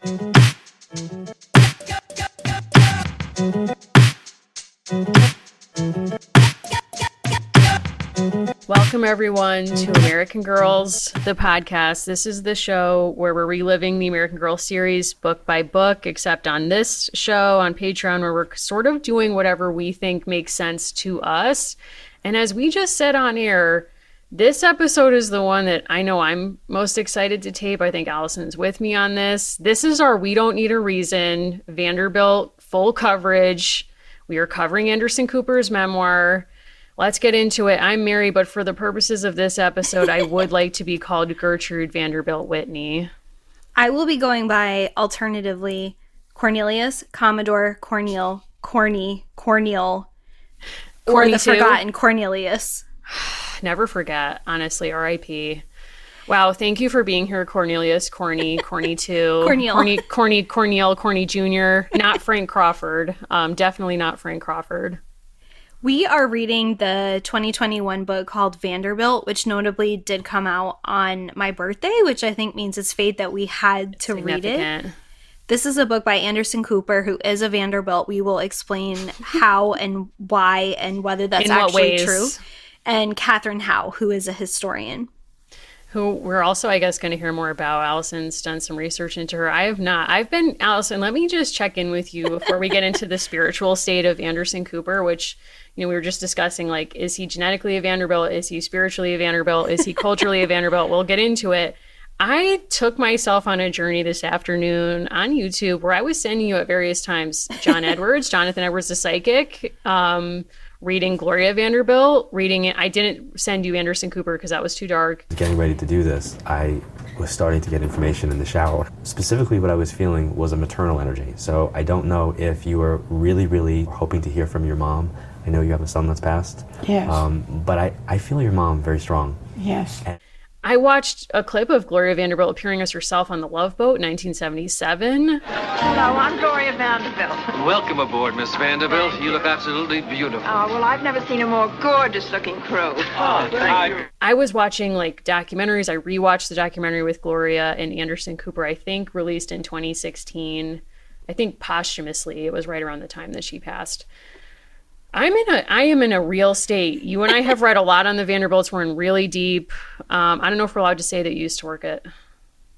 Welcome, everyone, to American Girls, the podcast. This is the show where we're reliving the American Girl series book by book, except on this show on Patreon, where we're sort of doing whatever we think makes sense to us. And as we just said on air, this episode is the one that I know I'm most excited to tape. I think Allison's with me on this. This is our We Don't Need a Reason Vanderbilt full coverage. We are covering Anderson Cooper's memoir. Let's get into it. I'm Mary, but for the purposes of this episode, I would like to be called Gertrude Vanderbilt Whitney. I will be going by, alternatively, Cornelius, Commodore, Cornel, Corny, Cornel, or the forgotten Cornelius. Never forget, honestly, R.I.P. Wow, thank you for being here, Cornelius, Corny, Corny 2. Cornel, Corny Jr., not Frank Crawford. Definitely not Frank Crawford. We are reading the 2021 book called Vanderbilt, which notably did come out on my birthday, which I think means it's fate that we had to read it. This is a book by Anderson Cooper, who is a Vanderbilt. We will explain how and why and whether that's actually true. And Catherine Howe, who is a historian. Who we're also, I guess, going to hear more about. Allison's done some research into her. I have not. Allison, let me just check in with you before we get into the spiritual state of Anderson Cooper, which, you know, we were just discussing, like, is he genetically a Vanderbilt? Is he spiritually a Vanderbilt? Is he culturally a Vanderbilt? We'll get into it. I took myself on a journey this afternoon on YouTube where I was sending you at various times Jonathan Edwards, the psychic, reading Gloria Vanderbilt, reading it. I didn't send you Anderson Cooper because that was too dark. Getting ready to do this, I was starting to get information in the shower. Specifically, what I was feeling was a maternal energy. So I don't know if you were really, really hoping to hear from your mom. I know you have a son that's passed. Yes. But I feel your mom very strong. Yes. I watched a clip of Gloria Vanderbilt appearing as herself on the Love Boat in 1977. Hello, I'm Gloria Vanderbilt. Welcome aboard, Miss Vanderbilt. You look absolutely beautiful. Oh, well, I've never seen a more gorgeous-looking crew. Oh, thank you. I was watching, like, documentaries. I rewatched the documentary with Gloria and Anderson Cooper, I think released in 2016. I think posthumously. It was right around the time that she passed. I am in a real state. You and I have read a lot on the Vanderbilts. We're in really deep. I don't know if we're allowed to say that you used to work at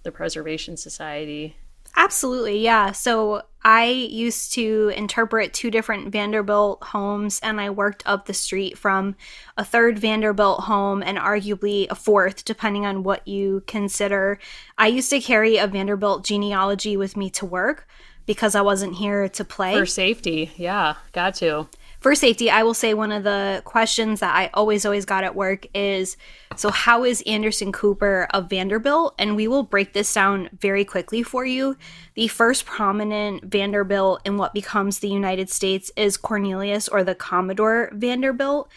the Preservation Society. Absolutely, yeah. So I used to interpret 2 different Vanderbilt homes, and I worked up the street from a 3rd Vanderbilt home and arguably a 4th, depending on what you consider. I used to carry a Vanderbilt genealogy with me to work because I wasn't here to play. For safety, yeah, got to. For safety, I will say one of the questions that I always got at work is, so how is Anderson Cooper of Vanderbilt? And we will break this down very quickly for you. The first prominent Vanderbilt in what becomes the United States is Cornelius, or the Commodore Vanderbilt.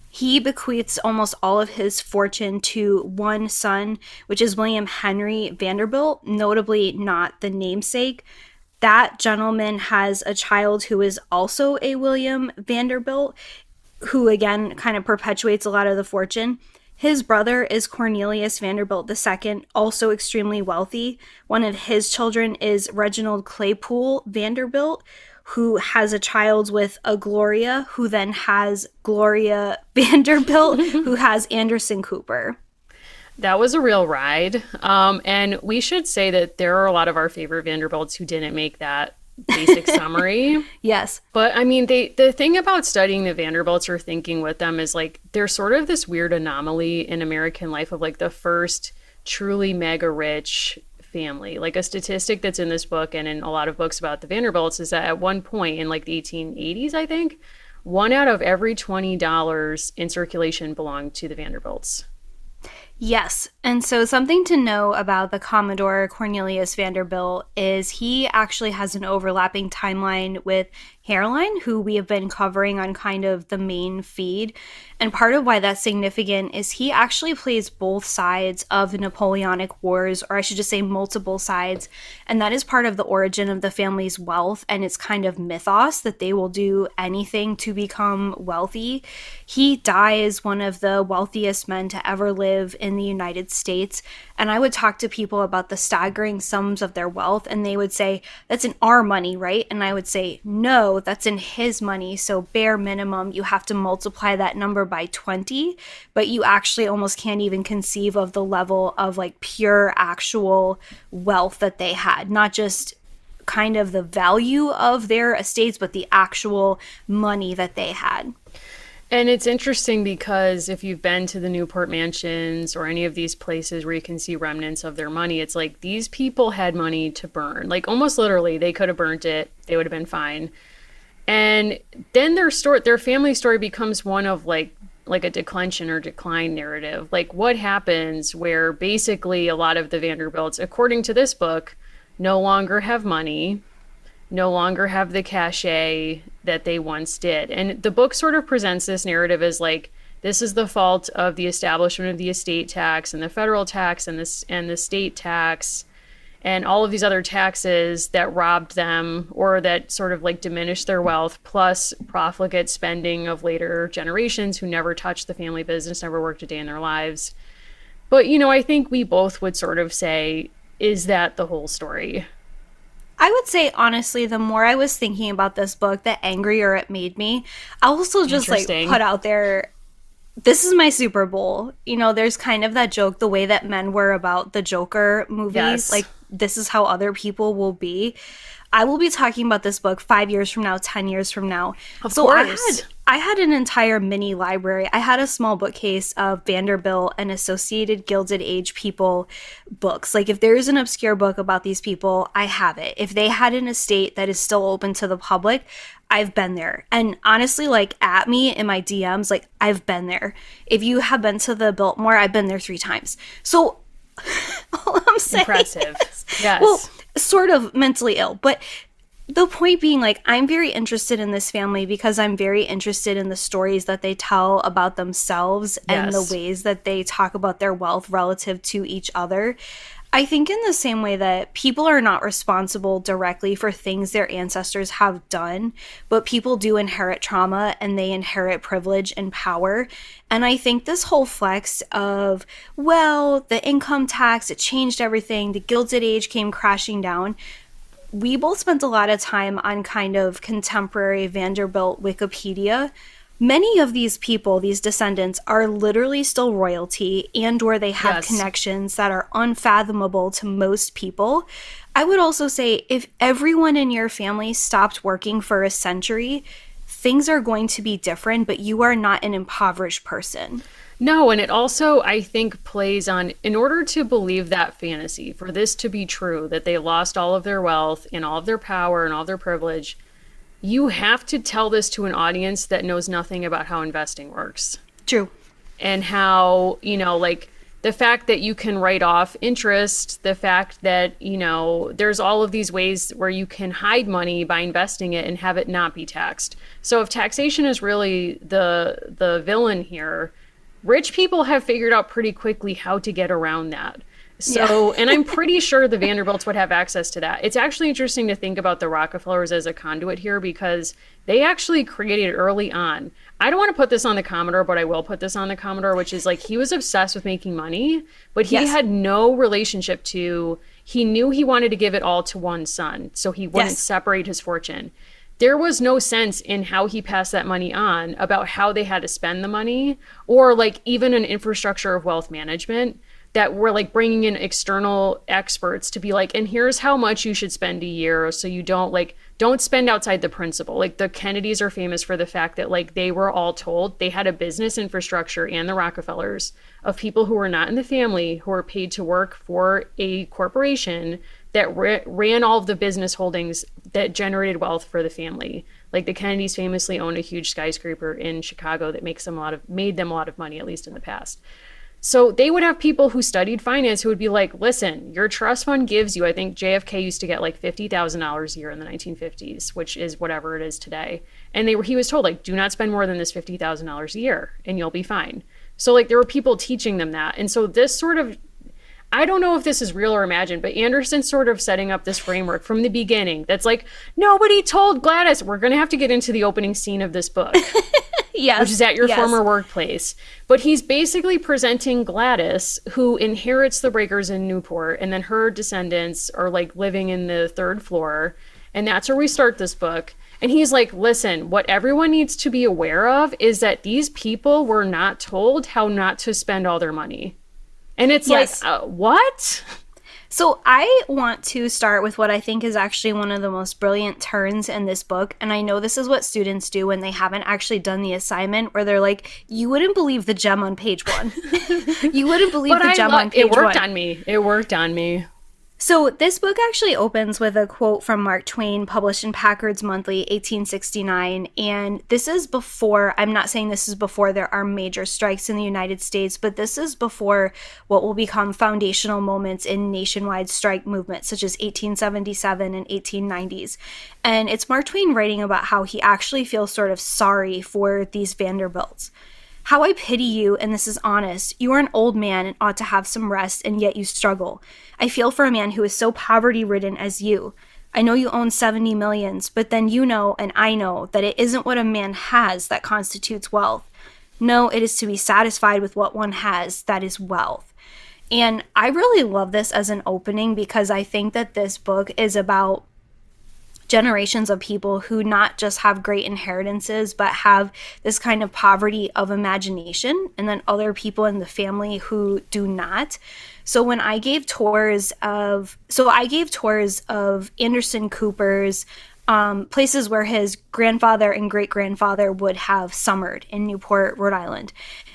He bequeaths almost all of his fortune to one son, which is William Henry Vanderbilt, notably not the namesake. That gentleman has a child who is also a William Vanderbilt, who again kind of perpetuates a lot of the fortune. His brother is Cornelius Vanderbilt II, also extremely wealthy. One of his children is Reginald Claypool Vanderbilt, who has a child with a Gloria, who then has Gloria Vanderbilt, who has Anderson Cooper. That was a real ride. And we should say that there are a lot of our favorite Vanderbilts who didn't make that basic summary. Yes. But I mean, the thing about studying the Vanderbilts or thinking with them is, like, they're sort of this weird anomaly in American life of, like, the first truly mega rich family. Like, a statistic that's in this book and in a lot of books about the Vanderbilts is that at one point in, like, the 1880s, I think, 1 out of every $20 in circulation belonged to the Vanderbilts. Yes. And so something to know about the Commodore Cornelius Vanderbilt is he actually has an overlapping timeline with Hairline, who we have been covering on kind of the main feed. And part of why that's significant is he actually plays both sides of the Napoleonic Wars, or I should just say multiple sides. And that is part of the origin of the family's wealth and its kind of mythos that they will do anything to become wealthy. He dies one of the wealthiest men to ever live in in the United States. And I would talk to people about the staggering sums of their wealth, and they would say, that's in our money, right? And I would say, no, that's in his money. So bare minimum, you have to multiply that number by 20, but you actually almost can't even conceive of the level of like pure actual wealth that they had, not just kind of the value of their estates, but the actual money that they had. And it's interesting because if you've been to the Newport mansions or any of these places where you can see remnants of their money, it's like these people had money to burn. Like almost literally, they could have burnt it. They would have been fine. And then their family story becomes one of like a declension or decline narrative. Like what happens where basically a lot of the Vanderbilts, according to this book, no longer have money, no longer have the cachet that they once did. And the book sort of presents this narrative as like, this is the fault of the establishment of the estate tax and the federal tax and the state tax and all of these other taxes that robbed them or that sort of like diminished their wealth, plus profligate spending of later generations who never touched the family business, never worked a day in their lives. But, you know, I think we both would sort of say, is that the whole story? I would say, honestly, the more I was thinking about this book, the angrier it made me. I also just like put out there, this is my Super Bowl. You know, there's kind of that joke, the way that men were about the Joker movies. Yes. Like, this is how other people will be. I will be talking about this book 5 years from now, 10 years from now. Of course. I had an entire mini library. I had a small bookcase of Vanderbilt and Associated Gilded Age people books. Like if there's an obscure book about these people, I have it. If they had an estate that is still open to the public, I've been there. And honestly, like at me in my DMs, like I've been there. If you have been to the Biltmore, I've been there 3 times. So all I'm saying impressive. Yes. Well, sort of mentally ill, but the point being, like, I'm very interested in this family because I'm very interested in the stories that they tell about themselves and the ways that they talk about their wealth relative to each other. I think in the same way that people are not responsible directly for things their ancestors have done, but people do inherit trauma and they inherit privilege and power. And I think this whole flex of, well, the income tax, it changed everything, the Gilded Age came crashing down. We both spent a lot of time on kind of contemporary Vanderbilt Wikipedia. Many of these people, these descendants, are literally still royalty and or they have connections that are unfathomable to most people. I would also say if everyone in your family stopped working for a century, things are going to be different, but you are not an impoverished person. No, and it also, I think, plays on, in order to believe that fantasy, for this to be true, that they lost all of their wealth and all of their power and all of their privilege, you have to tell this to an audience that knows nothing about how investing works. True. And how, you know, like the fact that you can write off interest, the fact that, you know, there's all of these ways where you can hide money by investing it and have it not be taxed. So if taxation is really the villain here, rich people have figured out pretty quickly how to get around that. So, and I'm pretty sure the Vanderbilts would have access to that. It's actually interesting to think about the Rockefellers as a conduit here because they actually created early on. I don't want to put this on the Commodore, but I will put this on the Commodore, which is like he was obsessed with making money, but he had no relationship to, he knew he wanted to give it all to one son, so he wouldn't separate his fortune. There was no sense in how he passed that money on about how they had to spend the money or like even an infrastructure of wealth management that were like bringing in external experts to be like, and here's how much you should spend a year so you don't spend outside the principal. Like the Kennedys are famous for the fact that like they were all told they had a business infrastructure, and the Rockefellers, of people who were not in the family who were paid to work for a corporation that ran all of the business holdings that generated wealth for the family. Like the Kennedys famously owned a huge skyscraper in Chicago that made them a lot of money, at least in the past. So they would have people who studied finance who would be like, listen, your trust fund gives you, I think JFK used to get like $50,000 a year in the 1950s, which is whatever it is today. And he was told, like, do not spend more than this $50,000 a year and you'll be fine. So like there were people teaching them that. And so this sort of, I don't know if this is real or imagined, but Anderson's sort of setting up this framework from the beginning that's like, nobody told Gladys. We're going to have to get into the opening scene of this book. Yes. Which is at your yes. former workplace. But he's basically presenting Gladys, who inherits the breakers in Newport, and then her descendants are like living in the third floor. And that's where we start this book. And he's like, listen, what everyone needs to be aware of is that these people were not told how not to spend all their money. And it's Yes. like, what? So I want to start with what I think is actually one of the most brilliant turns in this book. And I know this is what students do when they haven't actually done the assignment, where they're like, you wouldn't believe the gem on page 1. You wouldn't believe the gem on page 1. It worked on me. It worked on me. So this book actually opens with a quote from Mark Twain, published in Packard's Monthly, 1869. And this is before, I'm not saying this is before there are major strikes in the United States, but this is before what will become foundational moments in nationwide strike movements, such as 1877 and 1890s. And it's Mark Twain writing about how he actually feels sort of sorry for these Vanderbilts. How I pity you, and this is honest. You are an old man and ought to have some rest, and yet you struggle. I feel for a man who is so poverty-ridden as you. I know you own 70 millions, but then you know, and I know, that it isn't what a man has that constitutes wealth. No, it is to be satisfied with what one has that is wealth. And I really love this as an opening because I think that this book is about generations of people who not just have great inheritances, but have this kind of poverty of imagination, and then other people in the family who do not. So when I gave tours of Anderson Cooper's places where his grandfather and great-grandfather would have summered in Newport, Rhode Island.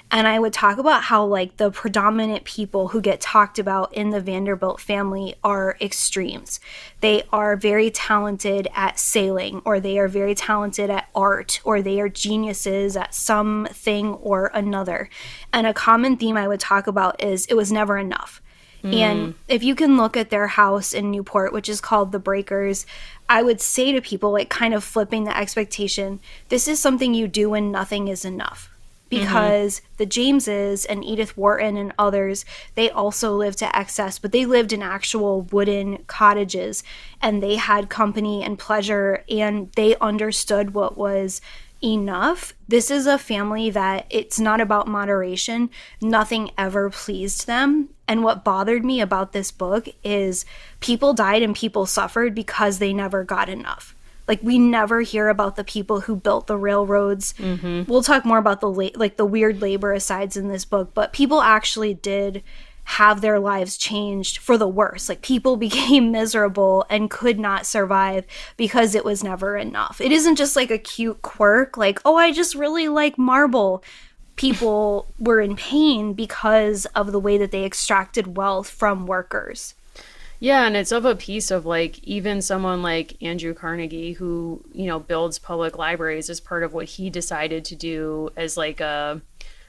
And I would talk about how, like, the predominant people who get talked about in the Vanderbilt family are extremes. They are very talented at sailing, or they are very talented at art, or they are geniuses at something or another. And a common theme I would talk about is it was never enough. And if you can look at their house in Newport, which is called the Breakers, I would say to people, like, kind of flipping the expectation, this is something you do when nothing is enough. Because the Jameses and Edith Wharton and others, they also lived to excess, but they lived in actual wooden cottages, and they had company and pleasure, and they understood what was enough. This is a family that it's not about moderation. Nothing ever pleased them. And what bothered me about this book is people died and people suffered because they never got enough. Like, we never hear about the people who built the railroads. We'll talk more about the weird labor asides in this book, but people actually did have their lives changed for the worse. Like, people became miserable and could not survive because it was never enough. It isn't just like a cute quirk, like, oh, I just really like marble. People were in pain because of the way that they extracted wealth from workers. Yeah, and it's of a piece of, like, even someone like Andrew Carnegie, who, you know, builds public libraries as part of what he decided to do as, like, a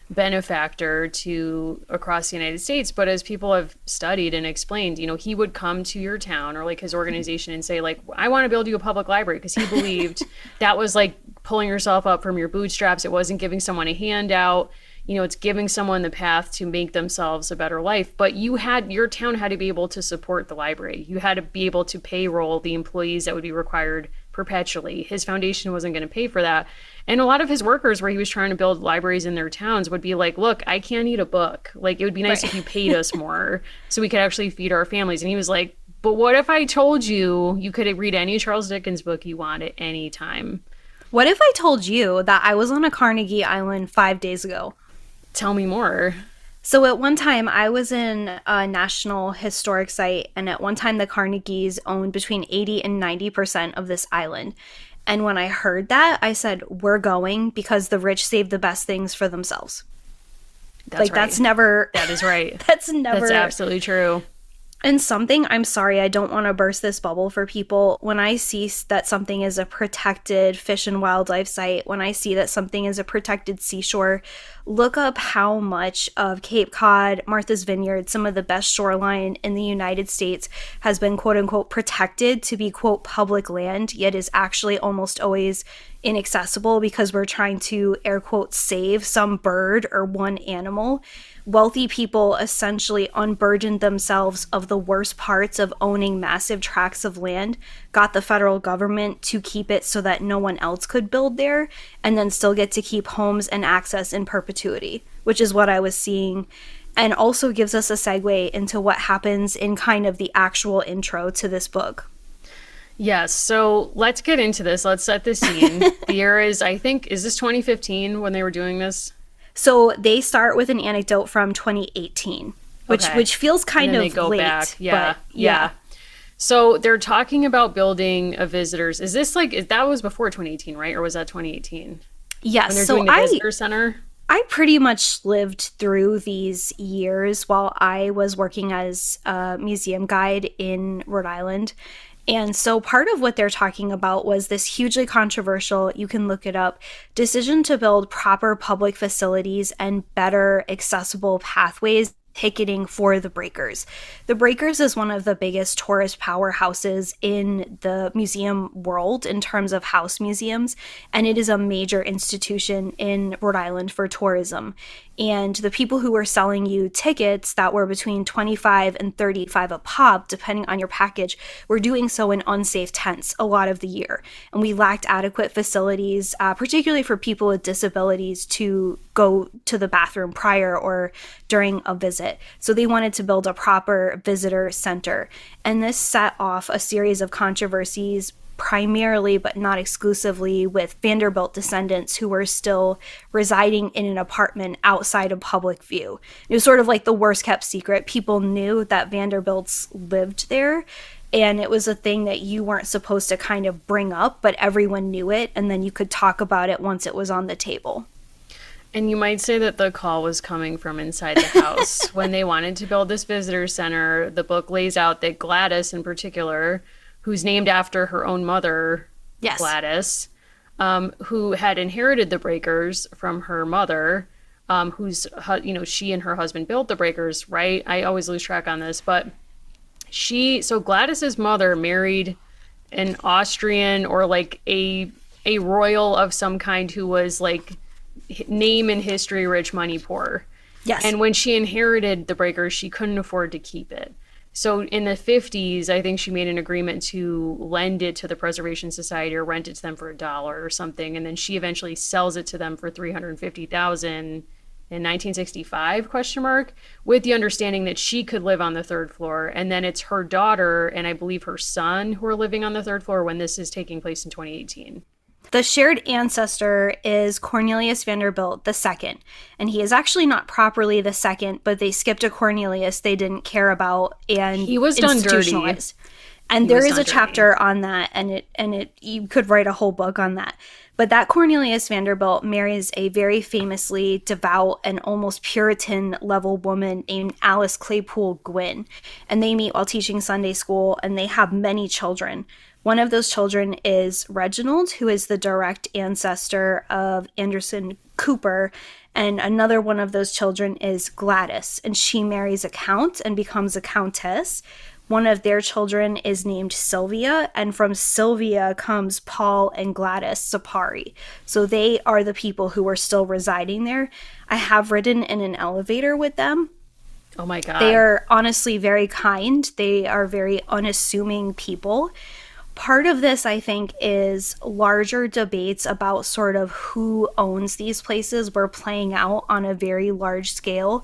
benefactor to across the United States. But as people have studied and explained, you know, he would come to your town or, like, his organization and say, like, I want to build you a public library, because he believed that was, like, pulling yourself up from your bootstraps. It wasn't giving someone a handout. You know, it's giving someone the path to make themselves a better life. But your town had to be able to support the library. You had to be able to payroll the employees that would be required perpetually. His foundation wasn't going to pay for that. And a lot of his workers, where he was trying to build libraries in their towns, would be like, look, I can't eat a book. Like, it would be nice if you paid us more so we could actually feed our families. And he was like, but what if I told you you could read any Charles Dickens book you want at any time? What if I told you that I was on a Carnegie Island 5 days ago? Tell me more. So at one time, I was in a National Historic Site, and at one time the Carnegies owned between 80 and 90% of this island. And when I heard that, I said, we're going, because the rich save the best things for themselves. That's right. That's never... That is right. That's never... That's absolutely true. And something, I'm sorry, I don't want to burst this bubble for people. When I see that something is a protected fish and wildlife site, when I see that something is a protected seashore, look up how much of Cape Cod, Martha's Vineyard, some of the best shoreline in the United States has been quote unquote protected to be quote public land, yet is actually almost always inaccessible because we're trying to air quote save some bird or one animal. wealthy people essentially unburdened themselves of the worst parts of owning massive tracts of land, got the federal government to keep it so that no one else could build there, and then still get to keep homes and access in perpetuity, which is what I was seeing, and also gives us a segue into what happens in kind of the actual intro to this book. Yes, so let's get into this. Let's set the scene. The year is, I think, is this 2015 when they were doing this? So they start with an anecdote from 2018, which feels kind of they go late. Back. Yeah, but yeah. So they're talking about building a visitors. Is this that was before 2018, right? Or was that 2018? Yes. When they're doing the visitor center? I pretty much lived through these years while I was working as a museum guide in Rhode Island. And so part of what they're talking about was this hugely controversial, you can look it up, decision to build proper public facilities and better accessible pathways ticketing for the Breakers. The Breakers is one of the biggest tourist powerhouses in the museum world in terms of house museums, and it is a major institution in Rhode Island for tourism. And the people who were selling you tickets that were between $25 and $35 a pop, depending on your package, were doing so in unsafe tents a lot of the year. And we lacked adequate facilities, particularly for people with disabilities, to go to the bathroom prior or during a visit. So they wanted to build a proper visitor center. And this set off a series of controversies, primarily but not exclusively with Vanderbilt descendants who were still residing in an apartment outside of public view. It was sort of like the worst kept secret. People knew that Vanderbilts lived there, and it was a thing that you weren't supposed to kind of bring up, but everyone knew it, and then you could talk about it once it was on the table. And you might say that the call was coming from inside the house. When they wanted to build this visitor center, the book lays out that Gladys in particular, who's named after her own mother, yes, Gladys, who had inherited the Breakers from her mother, she and her husband built the Breakers, right? I always lose track on this, but so Gladys's mother married an Austrian or like a royal of some kind who was like name in history rich, money poor. Yes. And when she inherited the Breakers, she couldn't afford to keep it. So in the 50s, I think she made an agreement to lend it to the Preservation Society or rent it to them for $1 or something. And then she eventually sells it to them for $350,000 in 1965, with the understanding that she could live on the third floor. And then it's her daughter and I believe her son who are living on the third floor when this is taking place in 2018. The shared ancestor is Cornelius Vanderbilt II, and he is actually not properly the second, but they skipped a Cornelius they didn't care about and he was done dirty. And there is a chapter on that, and it you could write a whole book on that. But that Cornelius Vanderbilt marries a very famously devout and almost Puritan level woman named Alice Claypool Gwynn, and they meet while teaching Sunday school, and they have many children. One of those children is Reginald, who is the direct ancestor of Anderson Cooper, and another one of those children is Gladys, and she marries a count and becomes a countess. One of their children is named Sylvia, and from Sylvia comes Paul and Gladys Sapari. So they are the people who are still residing there. I have ridden in an elevator with them. Oh my God. They are honestly very kind. They are very unassuming people. Part of this, I think, is larger debates about sort of who owns these places were playing out on a very large scale.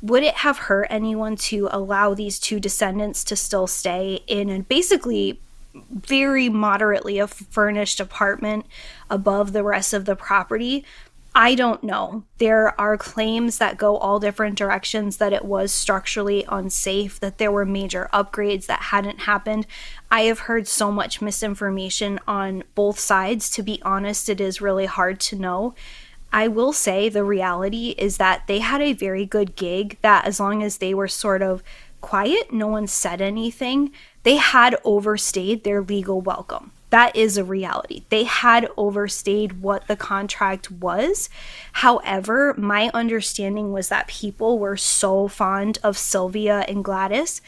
Would it have hurt anyone to allow these two descendants to still stay in a basically very moderately furnished apartment above the rest of the property? I don't know. There are claims that go all different directions that it was structurally unsafe, that there were major upgrades that hadn't happened. I have heard so much misinformation on both sides. To be honest, it is really hard to know. I will say the reality is that they had a very good gig, that as long as they were sort of quiet, no one said anything, they had overstayed their legal welcome. That is a reality. They had overstayed what the contract was. However, my understanding was that people were so fond of Sylvia and Gladys,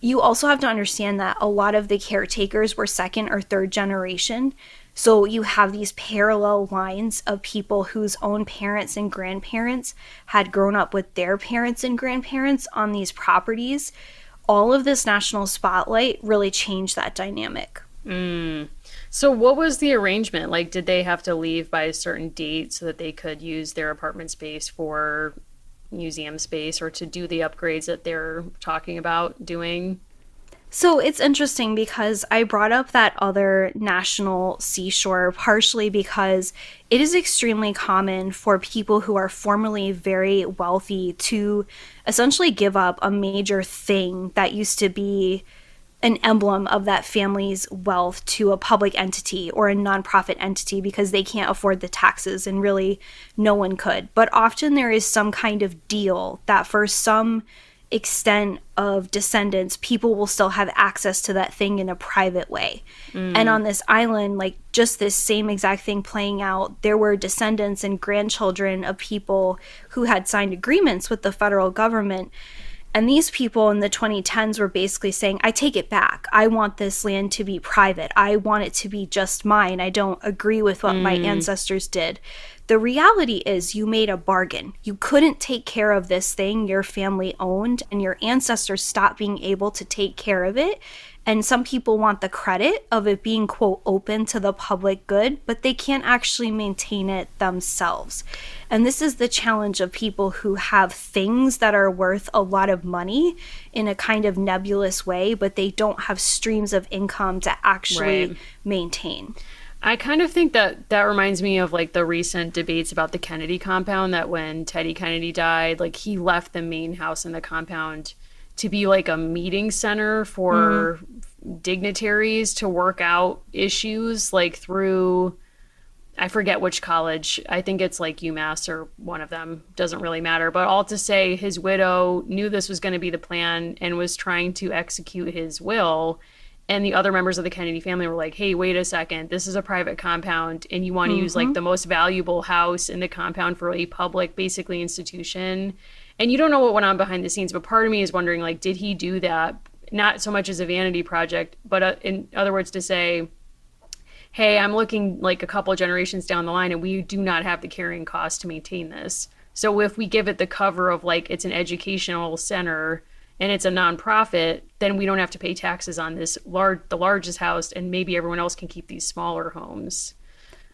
you also have to understand that a lot of the caretakers were second or third generation. So you have these parallel lines of people whose own parents and grandparents had grown up with their parents and grandparents on these properties. All of this national spotlight really changed that dynamic. So what was the arrangement? Like, did they have to leave by a certain date so that they could use their apartment space for museum space or to do the upgrades that they're talking about doing? So it's interesting because I brought up that other national seashore partially because it is extremely common for people who are formerly very wealthy to essentially give up a major thing that used to be an emblem of that family's wealth to a public entity or a nonprofit entity because they can't afford the taxes, and really no one could. But often there is some kind of deal that for some extent of descendants, people will still have access to that thing in a private way. And on this island, like just this same exact thing playing out, there were descendants and grandchildren of people who had signed agreements with the federal government. And these people in the 2010s were basically saying, I take it back. I want this land to be private. I want it to be just mine. I don't agree with what my ancestors did. The reality is you made a bargain. You couldn't take care of this thing your family owned, and your ancestors stopped being able to take care of it. And some people want the credit of it being, quote, open to the public good, but they can't actually maintain it themselves. And this is the challenge of people who have things that are worth a lot of money in a kind of nebulous way, but they don't have streams of income to actually maintain. I kind of think that that reminds me of like the recent debates about the Kennedy compound, that when Teddy Kennedy died, like he left the main house in the compound to be like a meeting center for dignitaries to work out issues, like through, I forget which college. I think it's like UMass or one of them. Doesn't really matter. But all to say, his widow knew this was going to be the plan and was trying to execute his will. And the other members of the Kennedy family were like, hey, wait a second. This is a private compound and you want to use like the most valuable house in the compound for a public, basically, institution. And you don't know what went on behind the scenes. But part of me is wondering, like, did he do that? Not so much as a vanity project, but in other words, to say, hey, I'm looking like a couple of generations down the line and we do not have the carrying cost to maintain this. So if we give it the cover of like it's an educational center and it's a nonprofit, then we don't have to pay taxes on this the largest house, and maybe everyone else can keep these smaller homes.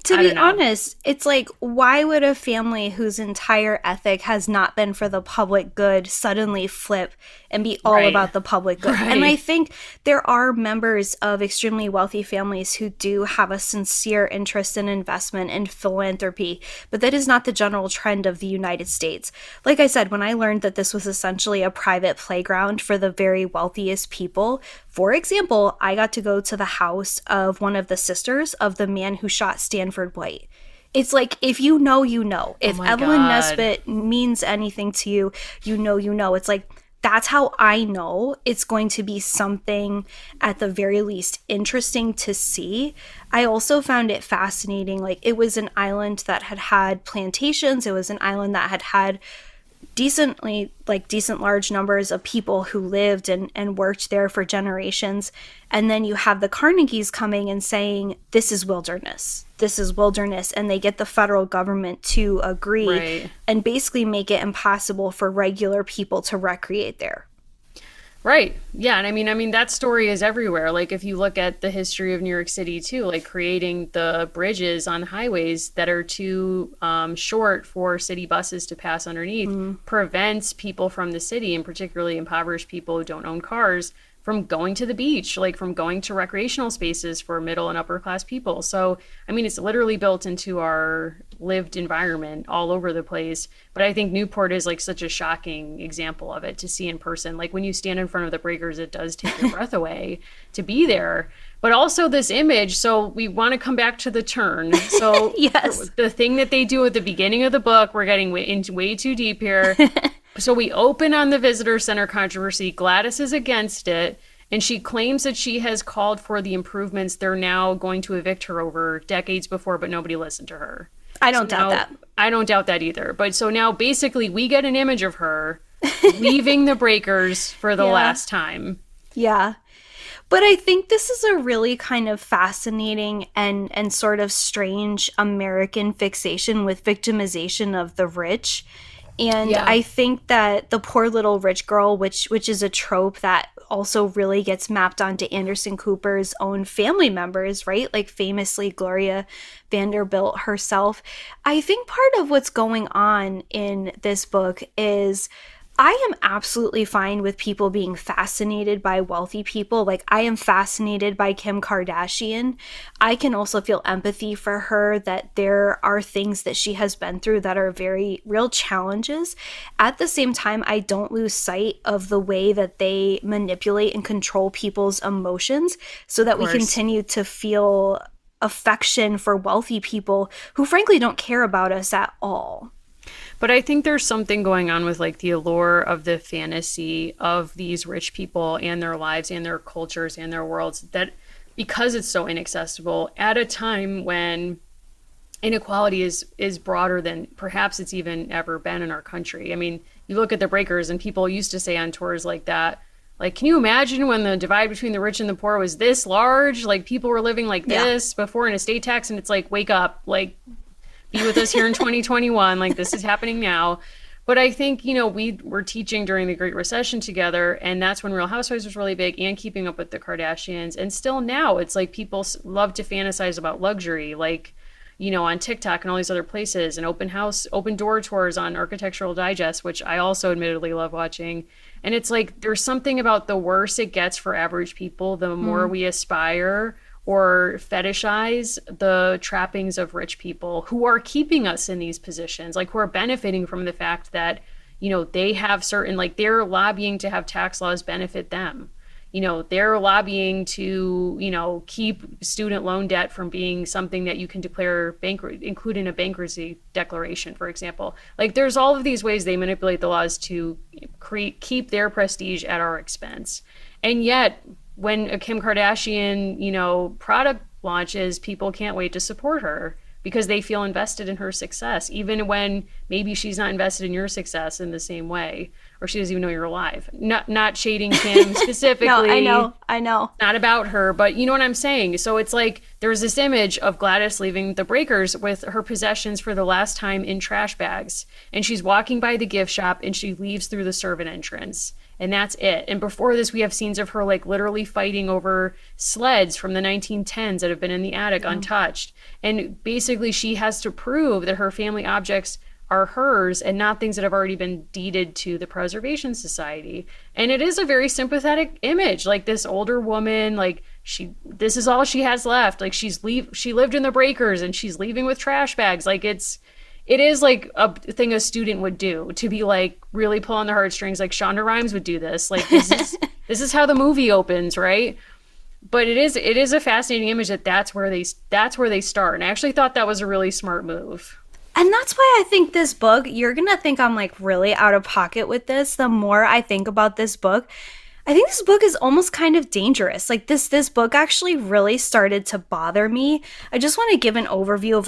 To be honest, it's like, why would a family whose entire ethic has not been for the public good suddenly flip and be all about the public good? And I think there are members of extremely wealthy families who do have a sincere interest in investment and philanthropy, but that is not the general trend of the United States. Like I said, when I learned that this was essentially a private playground for the very wealthiest people, for example, I got to go to the house of one of the sisters of the man who shot Stanford White. It's like, if you know, you know. If Evelyn Nesbit means anything to you, you know, you know. It's like, that's how I know it's going to be something at the very least interesting to see. I also found it fascinating. Like, it was an island that had had plantations. It was an island that had had decent large numbers of people who lived and worked there for generations. And then you have the Carnegies coming and saying, this is wilderness. And they get the federal government to agree and basically make it impossible for regular people to recreate there. Right. Yeah. And I mean, that story is everywhere. Like, if you look at the history of New York City, too, like creating the bridges on highways that are too short for city buses to pass underneath prevents people from the city, and particularly impoverished people who don't own cars, from going to the beach, like from going to recreational spaces for middle and upper class people. So, I mean, it's literally built into our lived environment all over the place. But I think Newport is like such a shocking example of it to see in person. Like, when you stand in front of the breakers, it does take your breath away to be there. But also this image, so we want to come back to the turn. So yes, the thing that they do at the beginning of the book, we're getting way too deep here. So we open on the visitor center controversy. Gladys is against it, and she claims that she has called for the improvements they're now going to evict her over decades before, but nobody listened to her. I don't doubt that. I don't doubt that either. But so now basically we get an image of her leaving the breakers for the last time. Yeah. But I think this is a really kind of fascinating and sort of strange American fixation with victimization of the rich. And Yeah. I think that the poor little rich girl, which is a trope that also really gets mapped onto Anderson Cooper's own family members, right? Like famously Gloria Vanderbilt herself. I think part of what's going on in this book is I am absolutely fine with people being fascinated by wealthy people. Like, I am fascinated by Kim Kardashian. I can also feel empathy for her, that there are things that she has been through that are very real challenges. At the same time, I don't lose sight of the way that they manipulate and control people's emotions so that we continue to feel affection for wealthy people who frankly don't care about us at all. But I think there's something going on with like the allure of the fantasy of these rich people and their lives and their cultures and their worlds, that because it's so inaccessible at a time when inequality is broader than perhaps it's even ever been in our country. I mean, you look at the Breakers, and people used to say on tours like that, like, can you imagine when the divide between the rich and the poor was this large? Like, people were living like this before an estate tax, and it's like, wake up, like, be with us here in 2021. Like, this is happening now. But I think, you know, we were teaching during the Great Recession together, and that's when Real Housewives was really big, and Keeping Up with the Kardashians. And still now, it's like people love to fantasize about luxury, like, you know, on TikTok and all these other places, and open door tours on Architectural Digest, which I also admittedly love watching. And it's like, there's something about the worse it gets for average people, the more we aspire or fetishize the trappings of rich people who are keeping us in these positions, like who are benefiting from the fact that, you know, they have certain, like, they're lobbying to have tax laws benefit them. You know, they're lobbying to, you know, keep student loan debt from being something that you can declare include in a bankruptcy declaration, for example. Like, there's all of these ways they manipulate the laws to keep their prestige at our expense. And yet, when a Kim Kardashian, you know, product launches, people can't wait to support her because they feel invested in her success, even when maybe she's not invested in your success in the same way, or she doesn't even know you're alive. Not shading Kim specifically. No, I know. Not about her, but you know what I'm saying? So it's like there's this image of Gladys leaving the Breakers with her possessions for the last time in trash bags. And she's walking by the gift shop and she leaves through the servant entrance. And that's it. And before this, we have scenes of her like literally fighting over sleds from the 1910s that have been in the attic untouched. And basically she has to prove that her family objects are hers and not things that have already been deeded to the Preservation Society. And it is a very sympathetic image. Like, this older woman, like, this is all she has left. Like, she lived in the Breakers and she's leaving with trash bags. Like, it is like a thing a student would do, to be like really pull on the heartstrings. Like, Shonda Rhimes would do this. Like, this is how the movie opens, right? But it is a fascinating image that's where they start. And I actually thought that was a really smart move. And that's why I think this book, you're going to think I'm like really out of pocket with this. The more I think about this book, I think this book is almost kind of dangerous. Like, this book actually really started to bother me. I just want to give an overview of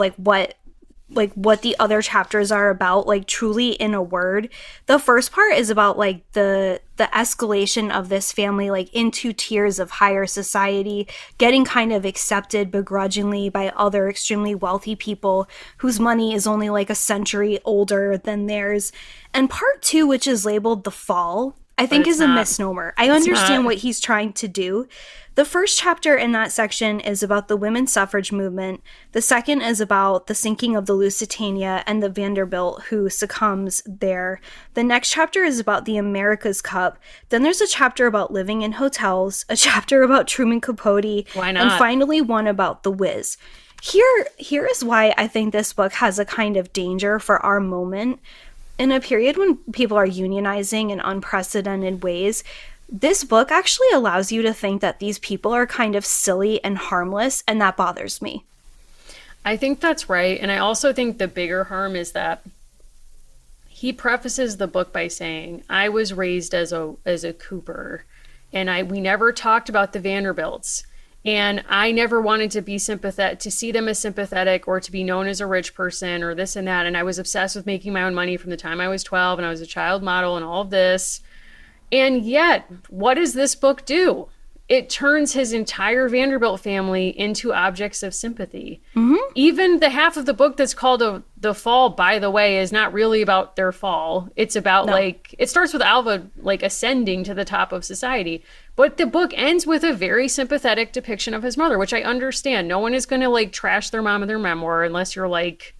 what the other chapters are about, like, truly in a word. The first part is about like the escalation of this family, like, into tiers of higher society, getting kind of accepted begrudgingly by other extremely wealthy people whose money is only like a century older than theirs. And part two, which is labeled The Fall, I think is a misnomer. I understand what he's trying to do. The first chapter in that section is about the women's suffrage movement. The second is about the sinking of the Lusitania and the Vanderbilt who succumbs there. The next chapter is about the America's Cup. Then there's a chapter about living in hotels, a chapter about Truman Capote, Why not? and finally one about The Wiz. Here is why I think this book has a kind of danger for our moment. In a period when people are unionizing in unprecedented ways, this book actually allows you to think that these people are kind of silly and harmless, and that bothers me. I think that's right. And I also think the bigger harm is that he prefaces the book by saying, I was raised as a Cooper, and we never talked about the Vanderbilts. And I never wanted to be sympathetic, to see them as sympathetic, or to be known as a rich person or this and that. And I was obsessed with making my own money from the time I was 12, and I was a child model and all of this. And yet, what does this book do? It turns his entire Vanderbilt family into objects of sympathy. Even the half of the book that's called The Fall, by the way, is not really about their fall. It's about like, it starts with Alva like ascending to the top of society. But the book ends with a very sympathetic depiction of his mother, which I understand. No one is going to like trash their mom in their memoir unless you're like,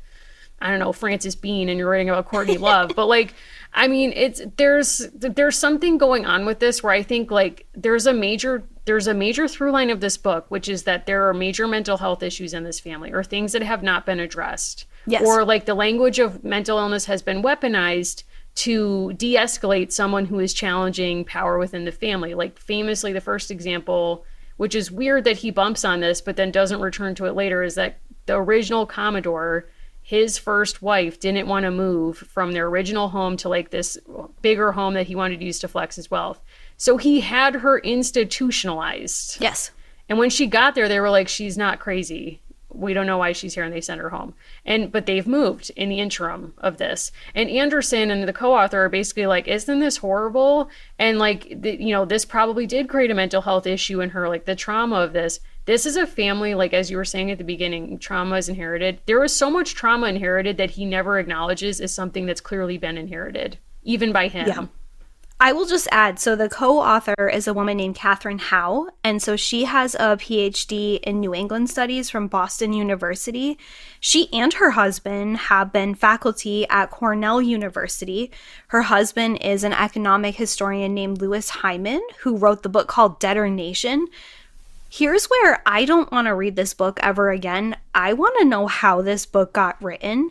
I don't know, Frances Bean and you're writing about Courtney Love. But like, I mean, there's something going on with this where I think like there's a major through line of this book, which is that there are major mental health issues in this family or things that have not been addressed. Yes. Or like the language of mental illness has been weaponized to de-escalate someone who is challenging power within the family. Like famously, the first example, which is weird that he bumps on this, but then doesn't return to it later, is that the original Commodore, his first wife, didn't want to move from their original home to like this bigger home that he wanted to use to flex his wealth. So he had her institutionalized. Yes. And when she got there, they were like, she's not crazy. We don't know why she's here, and they sent her home. But they've moved in the interim of this. And Anderson and the co-author are basically like, isn't this horrible? And like, this probably did create a mental health issue in her, like the trauma of this. This is a family, like as you were saying at the beginning, trauma is inherited. There was so much trauma inherited that he never acknowledges as something that's clearly been inherited, even by him. Yeah. I will just add, so the co-author is a woman named Catherine Howe, and so she has a PhD in New England Studies from Boston University. She and her husband have been faculty at Cornell University. Her husband is an economic historian named Louis Hyman, who wrote the book called Debtor Nation. Here's where I don't want to read this book ever again. I want to know how this book got written.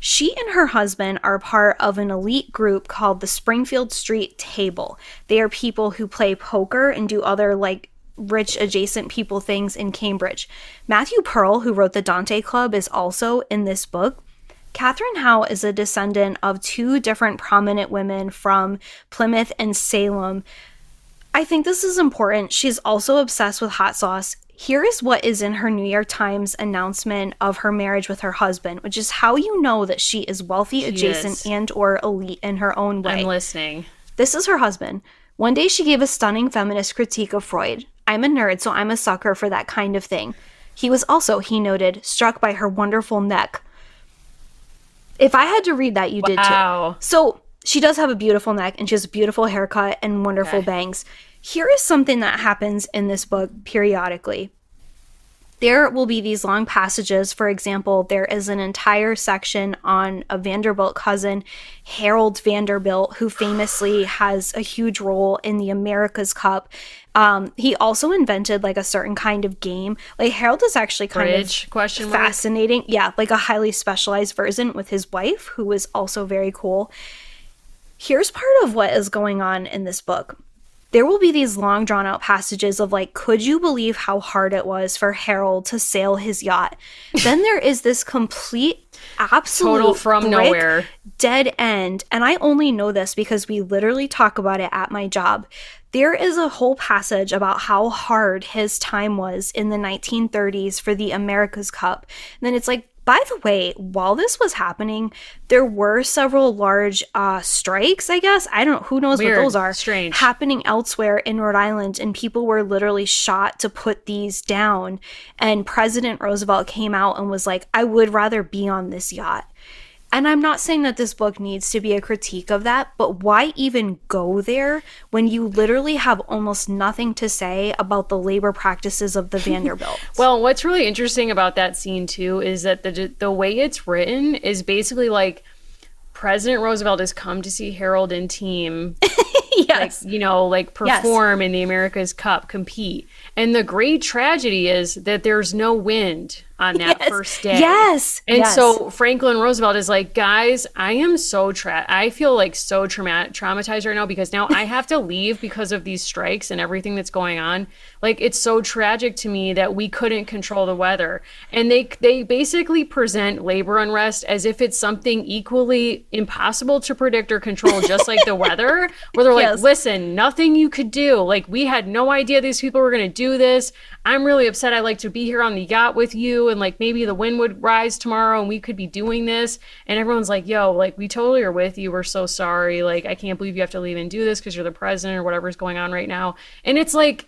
She and her husband are part of an elite group called the Springfield Street Table. They are people who play poker and do other like rich adjacent people things in Cambridge. Matthew Pearl, who wrote the Dante Club, is also in this book. Catherine Howe is a descendant of two different prominent women from Plymouth and Salem. I think this is important. She's also obsessed with hot sauce. Here is what is in her New York Times announcement of her marriage with her husband, which is how you know that she is wealthy, adjacent, and or elite in her own way. I'm listening. This is her husband. One day she gave a stunning feminist critique of Freud. I'm a nerd, so I'm a sucker for that kind of thing. He was also, he noted, struck by her wonderful neck. If I had to read that, you did too. So she does have a beautiful neck, and she has a beautiful haircut and wonderful bangs. Here is something that happens in this book periodically. There will be these long passages. For example, there is an entire section on a Vanderbilt cousin, Harold Vanderbilt, who famously has a huge role in the America's Cup. He also invented like a certain kind of game. Like Harold is actually kind of fascinating. Yeah, like a highly specialized version with his wife, who is also very cool. Here's part of what is going on in this book. There will be these long drawn out passages of like, could you believe how hard it was for Harold to sail his yacht? Then there is this complete, absolute total from nowhere dead end. And I only know this because we literally talk about it at my job. There is a whole passage about how hard his time was in the 1930s for the America's Cup. And then it's like, by the way, while this was happening, there were several large strikes, I guess. I don't know. Who knows what those are? Strange. Happening elsewhere in Rhode Island, and people were literally shot to put these down. And President Roosevelt came out and was like, I would rather be on this yacht. And I'm not saying that this book needs to be a critique of that, but why even go there when you literally have almost nothing to say about the labor practices of the Vanderbilts? Well, what's really interesting about that scene, too, is that the way it's written is basically like President Roosevelt has come to see Harold and team, yes. like perform in the America's Cup, compete. And the great tragedy is that there's no wind on that first day. Yes. And so Franklin Roosevelt is like, guys, I am so I feel like so traumatized right now because now I have to leave because of these strikes and everything that's going on. Like, it's so tragic to me that we couldn't control the weather. And they basically present labor unrest as if it's something equally impossible to predict or control, just like the weather, where they're like, listen, nothing you could do. Like, we had no idea these people were going to do this. I'm really upset. I like to be here on the yacht with you. and like maybe the wind would rise tomorrow and we could be doing this. And everyone's like, yo, like we totally are with you. We're so sorry. Like, I can't believe you have to leave and do this because you're the president or whatever's going on right now. And it's like,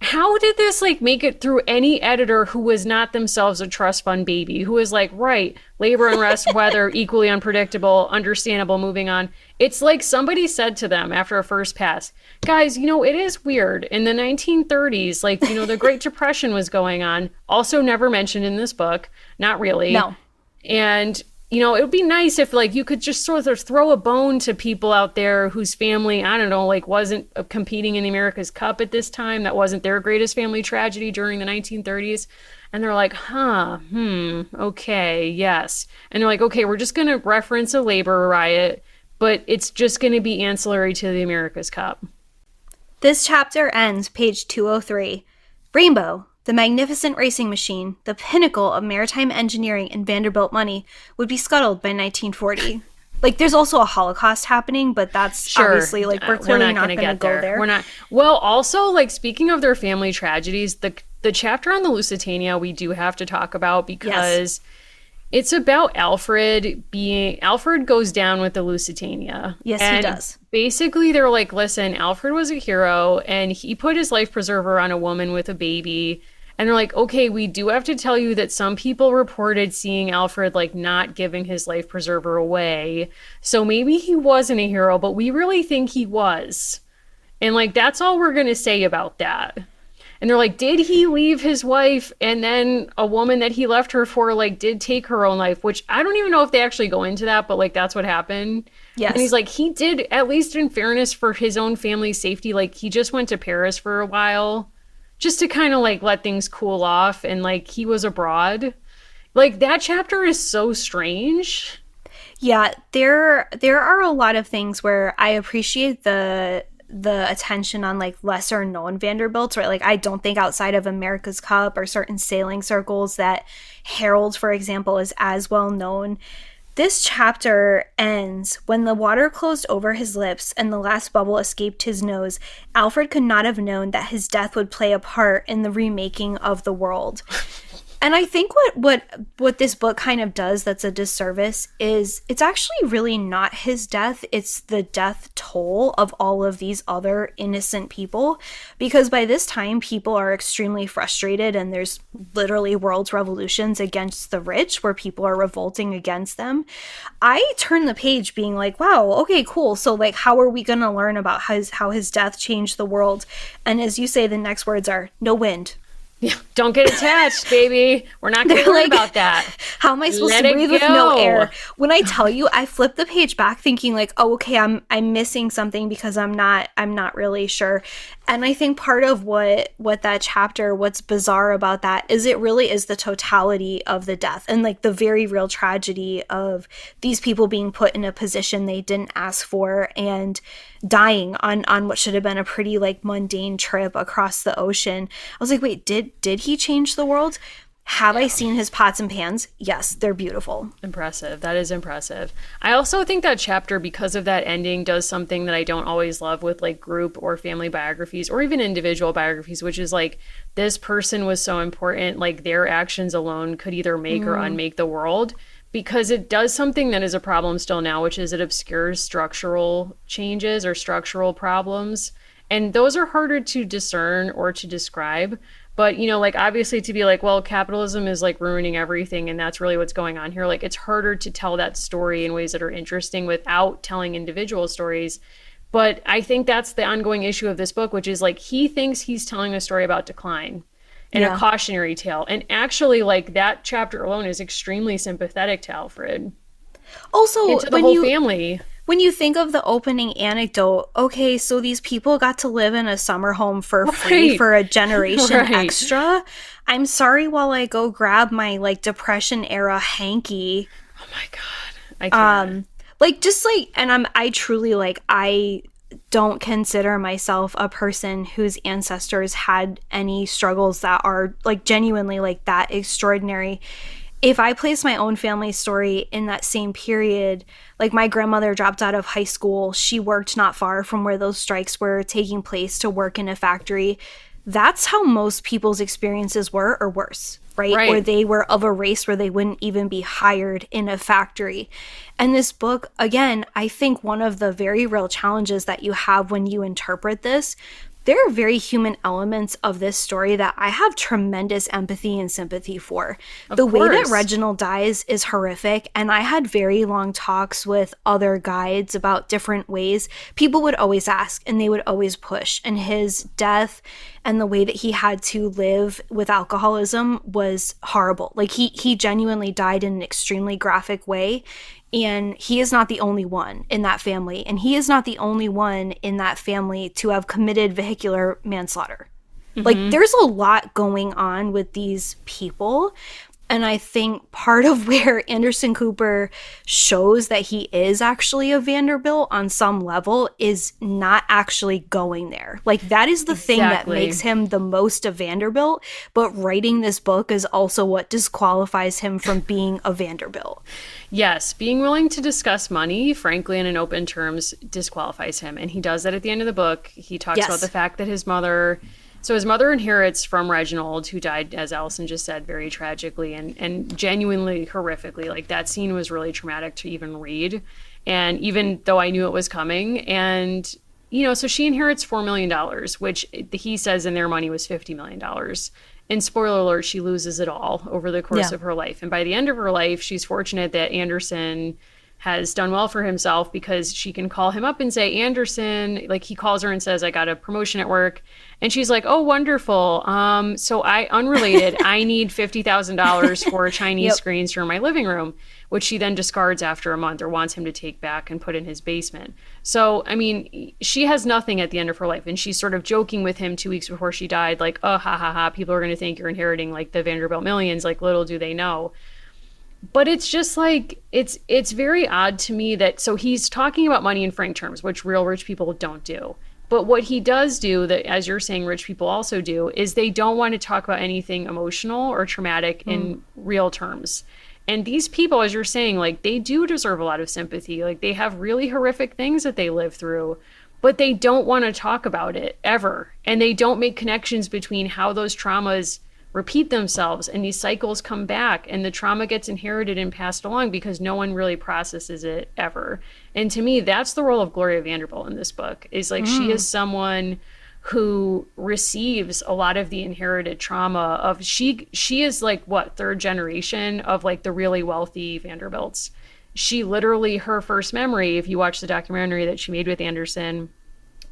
how did this like make it through any editor who was not themselves a trust fund baby, who was like, right, labor unrest, weather, equally unpredictable, understandable, moving on. It's like somebody said to them after a first pass, guys, you know, it is weird. In the 1930s, like, you know, the Great Depression was going on, also never mentioned in this book. Not really. No. And you know, it would be nice if like you could just sort of throw a bone to people out there whose family, I don't know, like wasn't competing in the America's Cup at this time. That wasn't their greatest family tragedy during the 1930s. And they're like, okay, yes. And they're like, okay, we're just going to reference a labor riot, but it's just going to be ancillary to the America's Cup. This chapter ends page 203. Rainbow, the magnificent racing machine, the pinnacle of maritime engineering and Vanderbilt money, would be scuttled by 1940. Like, there's also a Holocaust happening, but that's obviously, like, we're clearly not going to go there. We're not. Well, also, like, speaking of their family tragedies, the chapter on the Lusitania we do have to talk about because it's about Alfred goes down with the Lusitania. Yes, he does. Basically, they're like, listen, Alfred was a hero, and he put his life preserver on a woman with a baby. And they're like, okay, we do have to tell you that some people reported seeing Alfred, like, not giving his life preserver away. So maybe he wasn't a hero, but we really think he was. And, like, that's all we're going to say about that. And they're like, did he leave his wife and then a woman that he left her for, like, did take her own life? Which I don't even know if they actually go into that, but, like, that's what happened. Yes. And he's like, he did, at least in fairness for his own family's safety, like, he just went to Paris for a while. Just to kind of like let things cool off, and like he was abroad. Like that chapter is so strange. Yeah, there are a lot of things where I appreciate the attention on like lesser known Vanderbilts, right? Like I don't think outside of America's Cup or certain sailing circles that Harold, for example, is as well known. This chapter ends when the water closed over his lips and the last bubble escaped his nose. Alfred could not have known that his death would play a part in the remaking of the world. And I think what this book kind of does that's a disservice is it's actually really not his death. It's the death toll of all of these other innocent people. Because by this time, people are extremely frustrated and there's literally world revolutions against the rich where people are revolting against them. I turn the page being like, wow, okay, cool. So like, how are we going to learn about how his death changed the world? And as you say, the next words are no wind. Yeah, don't get attached, baby. We're not going to worry about that. How am I supposed to breathe with no air? When I tell you, I flip the page back thinking like, oh, okay, I'm missing something because I'm not really sure. And I think part of what that chapter, what's bizarre about that is it really is the totality of the death and like the very real tragedy of these people being put in a position they didn't ask for and dying on what should have been a pretty like mundane trip across the ocean. I was like, wait, did he change the world? Have I seen his pots and pans? Yes, they're beautiful. Impressive. That is impressive. I also think that chapter, because of that ending, does something that I don't always love with like group or family biographies or even individual biographies, which is like this person was so important, like their actions alone could either make or unmake the world, because it does something that is a problem still now, which is it obscures structural changes or structural problems. And those are harder to discern or to describe. But, you know, like, obviously to be like, well, capitalism is like ruining everything and that's really what's going on here. Like, it's harder to tell that story in ways that are interesting without telling individual stories. But I think that's the ongoing issue of this book, which is like, he thinks he's telling a story about decline and a cautionary tale. And actually, like, that chapter alone is extremely sympathetic to Alfred. Also, and to the whole family. When you think of the opening anecdote, okay, so these people got to live in a summer home for free for a generation extra. I'm sorry while I go grab my, like, Depression era hanky. Oh my God. I can't. Like, just, like, and I truly, like, I don't consider myself a person whose ancestors had any struggles that are, like, genuinely, like, that extraordinary. If I place my own family story in that same period, like my grandmother dropped out of high school, she worked not far from where those strikes were taking place to work in a factory. That's how most people's experiences were, or worse. right? Or they were of a race where they wouldn't even be hired in a factory. And this book, again, I think one of the very real challenges that you have when you interpret this, there are very human elements of this story that I have tremendous empathy and sympathy for. The way that Reginald dies is horrific, and I had very long talks with other guides about different ways. People would always ask, and they would always push, and his death and the way that he had to live with alcoholism was horrible. Like, he genuinely died in an extremely graphic way. And he is not the only one in that family. And he is not the only one in that family to have committed vehicular manslaughter. Mm-hmm. Like, there's a lot going on with these people. And I think part of where Anderson Cooper shows that he is actually a Vanderbilt on some level is not actually going there. Like, that is the thing that makes him the most a Vanderbilt. But writing this book is also what disqualifies him from being a Vanderbilt. Yes, being willing to discuss money, frankly, and in open terms, disqualifies him. And he does that at the end of the book. He talks about the fact that his mother inherits from Reginald, who died, as Allison just said, very tragically and genuinely horrifically. Like, that scene was really traumatic to even read. And even though I knew it was coming, and, so she inherits $4 million, which he says in their money was $50 million. And spoiler alert, she loses it all over the course of her life. And by the end of her life, she's fortunate that Anderson has done well for himself, because she can call him up and say, Anderson, like, he calls her and says, I got a promotion at work. And she's like, oh, wonderful. So unrelated, I need $50,000 for Chinese screens for my living room, which she then discards after a month, or wants him to take back and put in his basement. So, I mean, she has nothing at the end of her life. And she's sort of joking with him 2 weeks before she died, like, oh, ha, ha, ha, people are going to think you're inheriting, like, the Vanderbilt millions. Like, little do they know. But it's just like, it's very odd to me that, so he's talking about money in frank terms, which real rich people don't do. But what he does do, that, as you're saying, rich people also do, is they don't want to talk about anything emotional or traumatic in real terms. And these people, as you're saying, like, they do deserve a lot of sympathy. Like, they have really horrific things that they live through, but they don't want to talk about it ever. And they don't make connections between how those traumas repeat themselves and these cycles come back, and the trauma gets inherited and passed along because no one really processes it ever. And to me, that's the role of Gloria Vanderbilt in this book, is like, she is someone who receives a lot of the inherited trauma of, she is like, what, third generation of, like, the really wealthy Vanderbilts. She literally, her first memory, if you watch the documentary that she made with Anderson,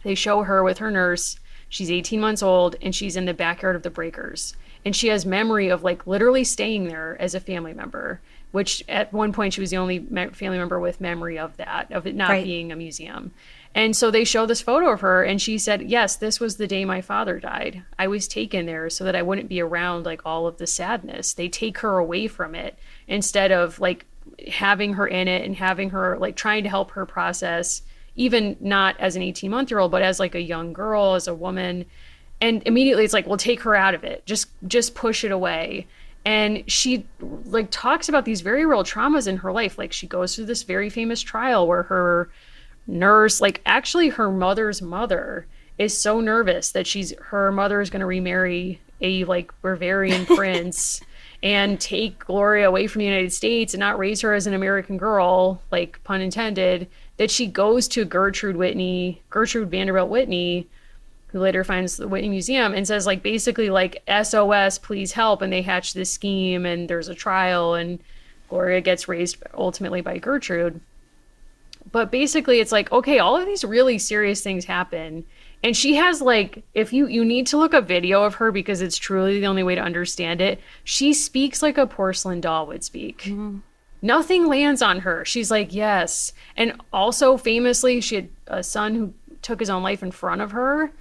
they show her with her nurse. She's 18 months old, and she's in the backyard of the Breakers. And she has memory of, like, literally staying there as a family member, which at one point she was the only family member with memory of that, of it not being a museum. And so they show this photo of her, and she said, yes, this was the day my father died. I was taken there so that I wouldn't be around, like, all of the sadness. They take her away from it instead of, like, having her in it and having her, like, trying to help her process, even not as an 18-month-old, but as, like, a young girl, as a woman. And immediately it's like, well, take her out of it. Just push it away. And she, like, talks about these very real traumas in her life. Like, she goes through this very famous trial where her nurse, like, actually her mother's mother is so nervous that her mother is going to remarry a, like, Bavarian prince and take Gloria away from the United States and not raise her as an American girl, like, pun intended, that she goes to Gertrude Vanderbilt Whitney, who later finds the Whitney Museum, and says, like, basically, like, SOS, please help. And they hatch this scheme, and there's a trial, and Gloria gets raised ultimately by Gertrude. But basically it's like, okay, all of these really serious things happen. And she has, like, if you need to look up video of her, because it's truly the only way to understand it. She speaks like a porcelain doll would speak. Mm-hmm. Nothing lands on her. She's like, yes. And also famously, she had a son who took his own life in front of her.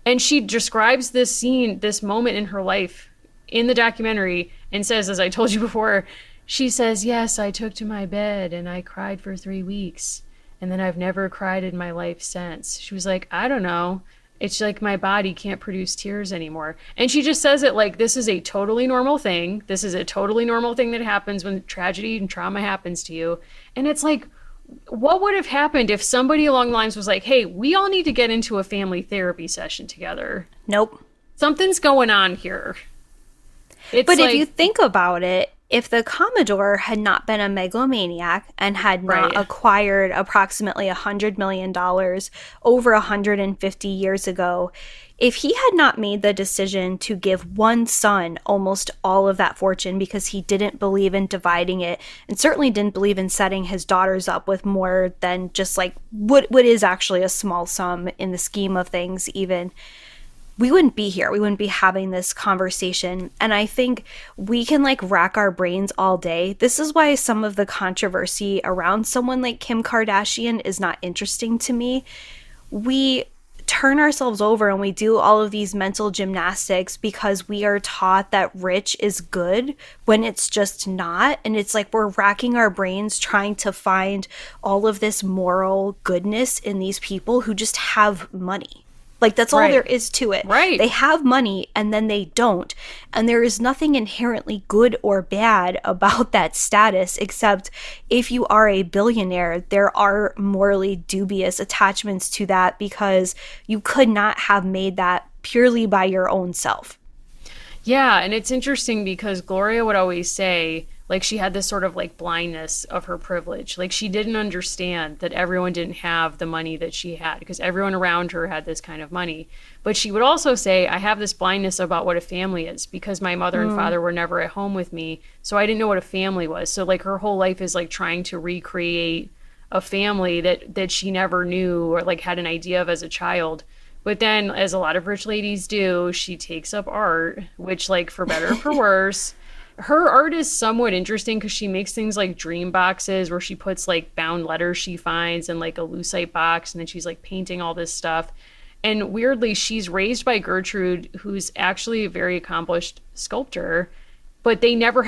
And she describes this scene, this moment in her life in the documentary, and says, as I told you before, she says, yes, I took to my bed and I cried for 3 weeks. And then I've never cried in my life since. She was like, I don't know. It's like my body can't produce tears anymore. And she just says it like, this is a totally normal thing. This is a totally normal thing that happens when tragedy and trauma happens to you. And it's like, what would have happened if somebody along the lines was like, hey, we all need to get into a family therapy session together? Nope. Something's going on here. It's But like, if you think about it, if the Commodore had not been a megalomaniac and had not Right. acquired approximately $100 million over 150 years ago, if he had not made the decision to give one son almost all of that fortune because he didn't believe in dividing it and certainly didn't believe in setting his daughters up with more than just like what is actually a small sum in the scheme of things even, we wouldn't be here. We wouldn't be having this conversation. And I think we can like rack our brains all day. This is why some of the controversy around someone like Kim Kardashian is not interesting to me. We turn ourselves over and we do all of these mental gymnastics because we are taught that rich is good when it's just not. And it's like we're racking our brains trying to find all of this moral goodness in these people who just have money. Like, that's all Right. there is to it. Right. They have money and then they don't. And there is nothing inherently good or bad about that status, except if you are a billionaire, there are morally dubious attachments to that because you could not have made that purely by your own self. yeah, and it's interesting because Gloria would always say, like, she had this sort of like blindness of her privilege. Like, she didn't understand that everyone didn't have the money that she had because everyone around her had this kind of money. But she would also say, I have this blindness about what a family is because my mother and father were never at home with me. So I didn't know what a family was. So like her whole life is like trying to recreate a family that she never knew or like had an idea of as a child. But then, as a lot of rich ladies do, she takes up art, which, like, for better or for worse, her art is somewhat interesting because she makes things like dream boxes where she puts, like, bound letters she finds in, like, a lucite box, and then she's, like, painting all this stuff. And weirdly, she's raised by Gertrude, who's actually a very accomplished sculptor, but they never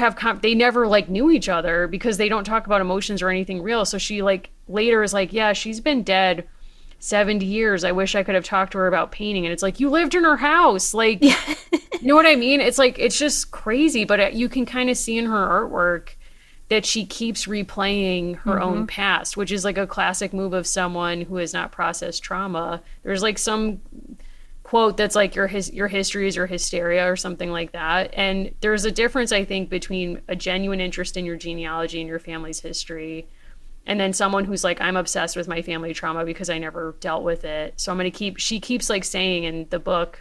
like knew each other because they don't talk about emotions or anything real. So she, like, later is like, yeah, she's been dead 70 years. I wish I could have talked to her about painting. And it's like, you lived in her house. Like, you know what I mean? It's like, it's just crazy. But you can kind of see in her artwork that she keeps replaying her own past, which is like a classic move of someone who has not processed trauma. There's like some quote that's like, your history is your hysteria or something like that. And there's a difference, I think, between a genuine interest in your genealogy and your family's history and then someone who's like, I'm obsessed with my family trauma because I never dealt with it. So I'm going to she keeps like saying in the book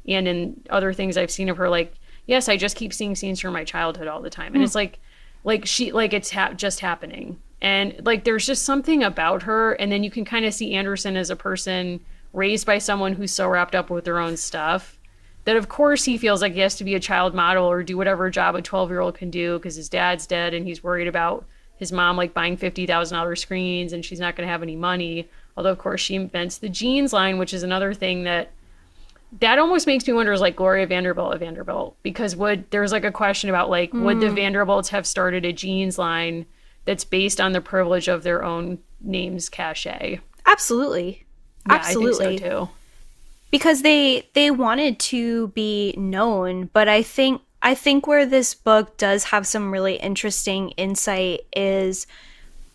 and in other things I've seen of her, like, yes, I just keep seeing scenes from my childhood all the time. And it's like it's just happening. And like, there's just something about her. And then you can kind of see Anderson as a person raised by someone who's so wrapped up with their own stuff that of course he feels like he has to be a child model or do whatever job a 12-year-old can do because his dad's dead and he's worried about his mom like buying $50,000 screens and she's not going to have any money. Although of course she invents the jeans line, which is another thing that almost makes me wonder is like Gloria Vanderbilt of Vanderbilt, because there's like a question about like, would the Vanderbilts have started a jeans line that's based on the privilege of their own name's cachet? Absolutely. Yeah, Absolutely. I think so too. Because they wanted to be known, but I think where this book does have some really interesting insight is,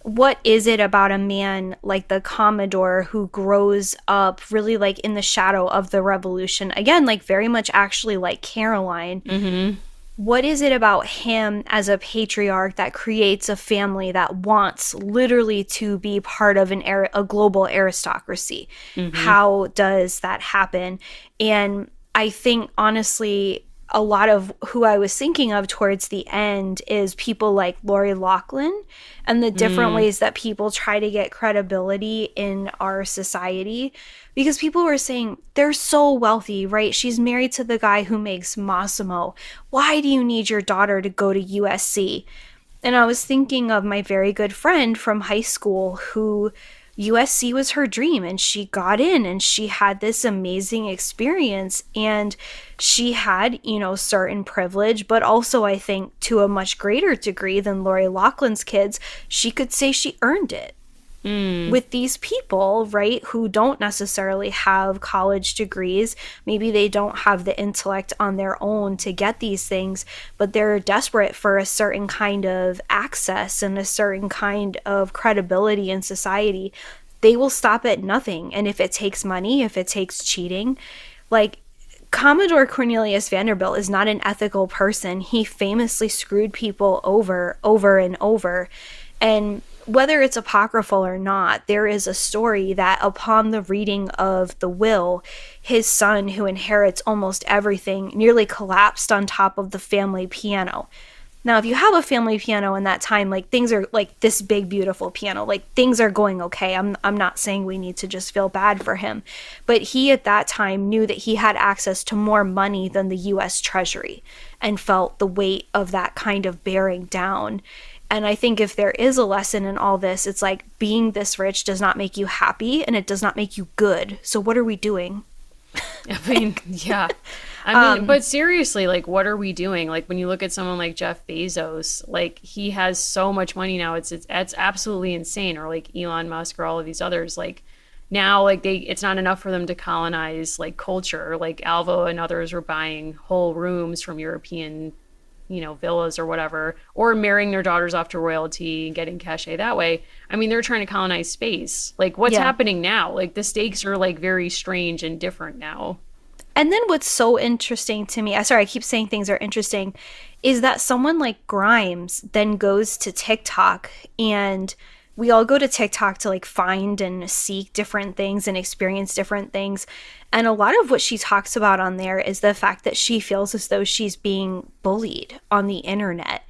what is it about a man like the Commodore who grows up really like in the shadow of the revolution? Again, like very much actually like Caroline. What is it about him as a patriarch that creates a family that wants literally to be part of a global aristocracy? How does that happen? And I think honestly, a lot of who I was thinking of towards the end is people like Lori Loughlin and the different ways that people try to get credibility in our society. Because people were saying, they're so wealthy, right? She's married to the guy who makes Massimo. Why do you need your daughter to go to USC? And I was thinking of my very good friend from high school who USC was her dream, and she got in and she had this amazing experience, and she had, certain privilege, but also I think to a much greater degree than Lori Loughlin's kids, she could say she earned it. With these people, right, who don't necessarily have college degrees. Maybe they don't have the intellect on their own to get these things, but they're desperate for a certain kind of access and a certain kind of credibility in society. They will stop at nothing. And if it takes money, if it takes cheating, like, Commodore Cornelius Vanderbilt is not an ethical person. He famously screwed people over and over. And whether it's apocryphal or not, there is a story that upon the reading of the will, his son, who inherits almost everything, nearly collapsed on top of the family piano. Now, if you have a family piano in that time, like, things are like this big, beautiful piano, like, things are going okay. I'm not saying we need to just feel bad for him, but he at that time knew that he had access to more money than the U.S. Treasury and felt the weight of that kind of bearing down. And I think if there is a lesson in all this, it's like, being this rich does not make you happy, and it does not make you good. So what are we doing? I mean, yeah. I mean, but seriously, like, what are we doing? Like, when you look at someone like Jeff Bezos, like, he has so much money now, it's absolutely insane. Or like Elon Musk or all of these others, like, now, like, it's not enough for them to colonize, like, culture. Like, Alvo and others were buying whole rooms from European, villas or whatever, or marrying their daughters off to royalty and getting cachet that way. I mean, they're trying to colonize space. Like, what's happening now? Like, the stakes are, like, very strange and different now. And then what's so interesting to me, I keep saying things are interesting, is that someone like Grimes then goes to TikTok, and we all go to TikTok to like find and seek different things and experience different things. And a lot of what she talks about on there is the fact that she feels as though she's being bullied on the internet.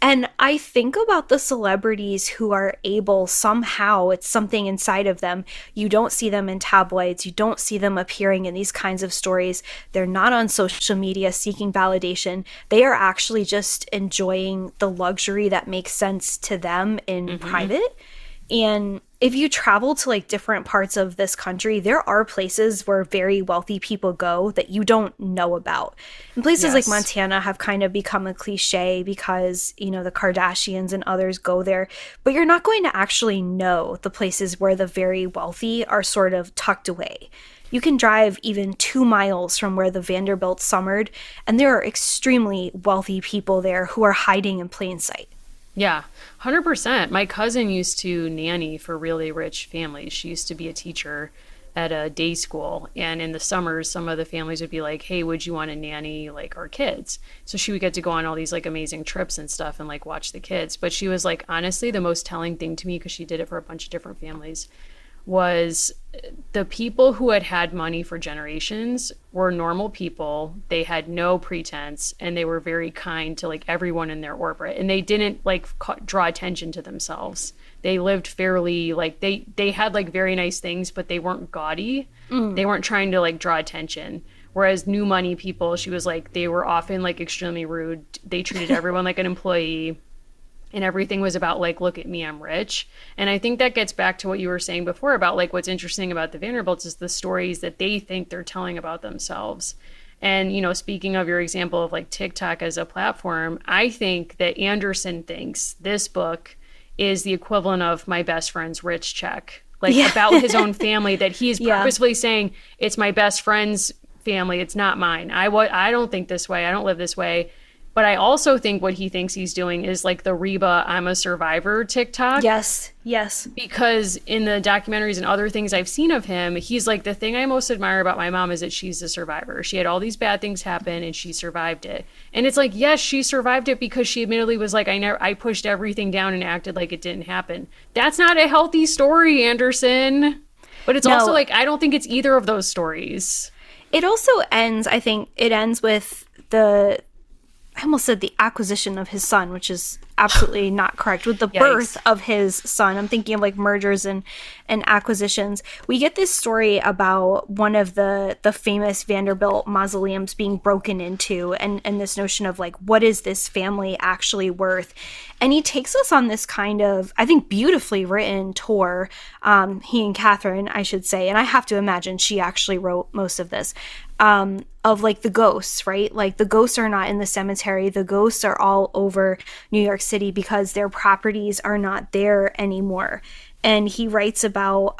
And I think about the celebrities who are able somehow, it's something inside of them. You don't see them in tabloids. You don't see them appearing in these kinds of stories. They're not on social media seeking validation. They are actually just enjoying the luxury that makes sense to them in private. And if you travel to like different parts of this country, there are places where very wealthy people go that you don't know about. And places like Montana have kind of become a cliche because, the Kardashians and others go there. But you're not going to actually know the places where the very wealthy are sort of tucked away. You can drive even 2 miles from where the Vanderbilt summered, and there are extremely wealthy people there who are hiding in plain sight. Yeah, 100%. My cousin used to nanny for really rich families. She used to be a teacher at a day school. And in the summers, some of the families would be like, hey, would you want to nanny like our kids? So she would get to go on all these like amazing trips and stuff and like watch the kids. But she was like, honestly, the most telling thing to me, because she did it for a bunch of different families, was the people who had money for generations were normal people. They had no pretense, and they were very kind to like everyone in their orbit, and they didn't like draw attention to themselves. They lived fairly, like they had like very nice things, but they weren't gaudy. They weren't trying to like draw attention. Whereas new money people, she was like, they were often like extremely rude. They treated everyone like an employee. And everything was about like, look at me, I'm rich. And I think that gets back to what you were saying before about like what's interesting about the Vanderbilts is the stories that they think they're telling about themselves. And, speaking of your example of like TikTok as a platform, I think that Anderson thinks this book is the equivalent of My Best Friend's Rich Check, like about his own family, that he is purposefully saying, it's my best friend's family, it's not mine. I don't think this way. I don't live this way. But I also think what he thinks he's doing is like the Reba I'm a Survivor TikTok. Yes. Because in the documentaries and other things I've seen of him, he's like, the thing I most admire about my mom is that she's a survivor. She had all these bad things happen and she survived it. And it's like, yes, she survived it because she admittedly was like, I pushed everything down and acted like it didn't happen. That's not a healthy story, Anderson. But it's also like, I don't think it's either of those stories. It also ends, I think, with I almost said the acquisition of his son, which is absolutely not correct, with the birth of his son. I'm thinking of like mergers and acquisitions. We get this story about one of the famous Vanderbilt mausoleums being broken into, and this notion of like, what is this family actually worth? And he takes us on this kind of, I think, beautifully written tour, he and Catherine, I should say, and I have to imagine she actually wrote most of this, of like the ghosts, right? Like the ghosts are not in the cemetery. The ghosts are all over New York City because their properties are not there anymore. And he writes about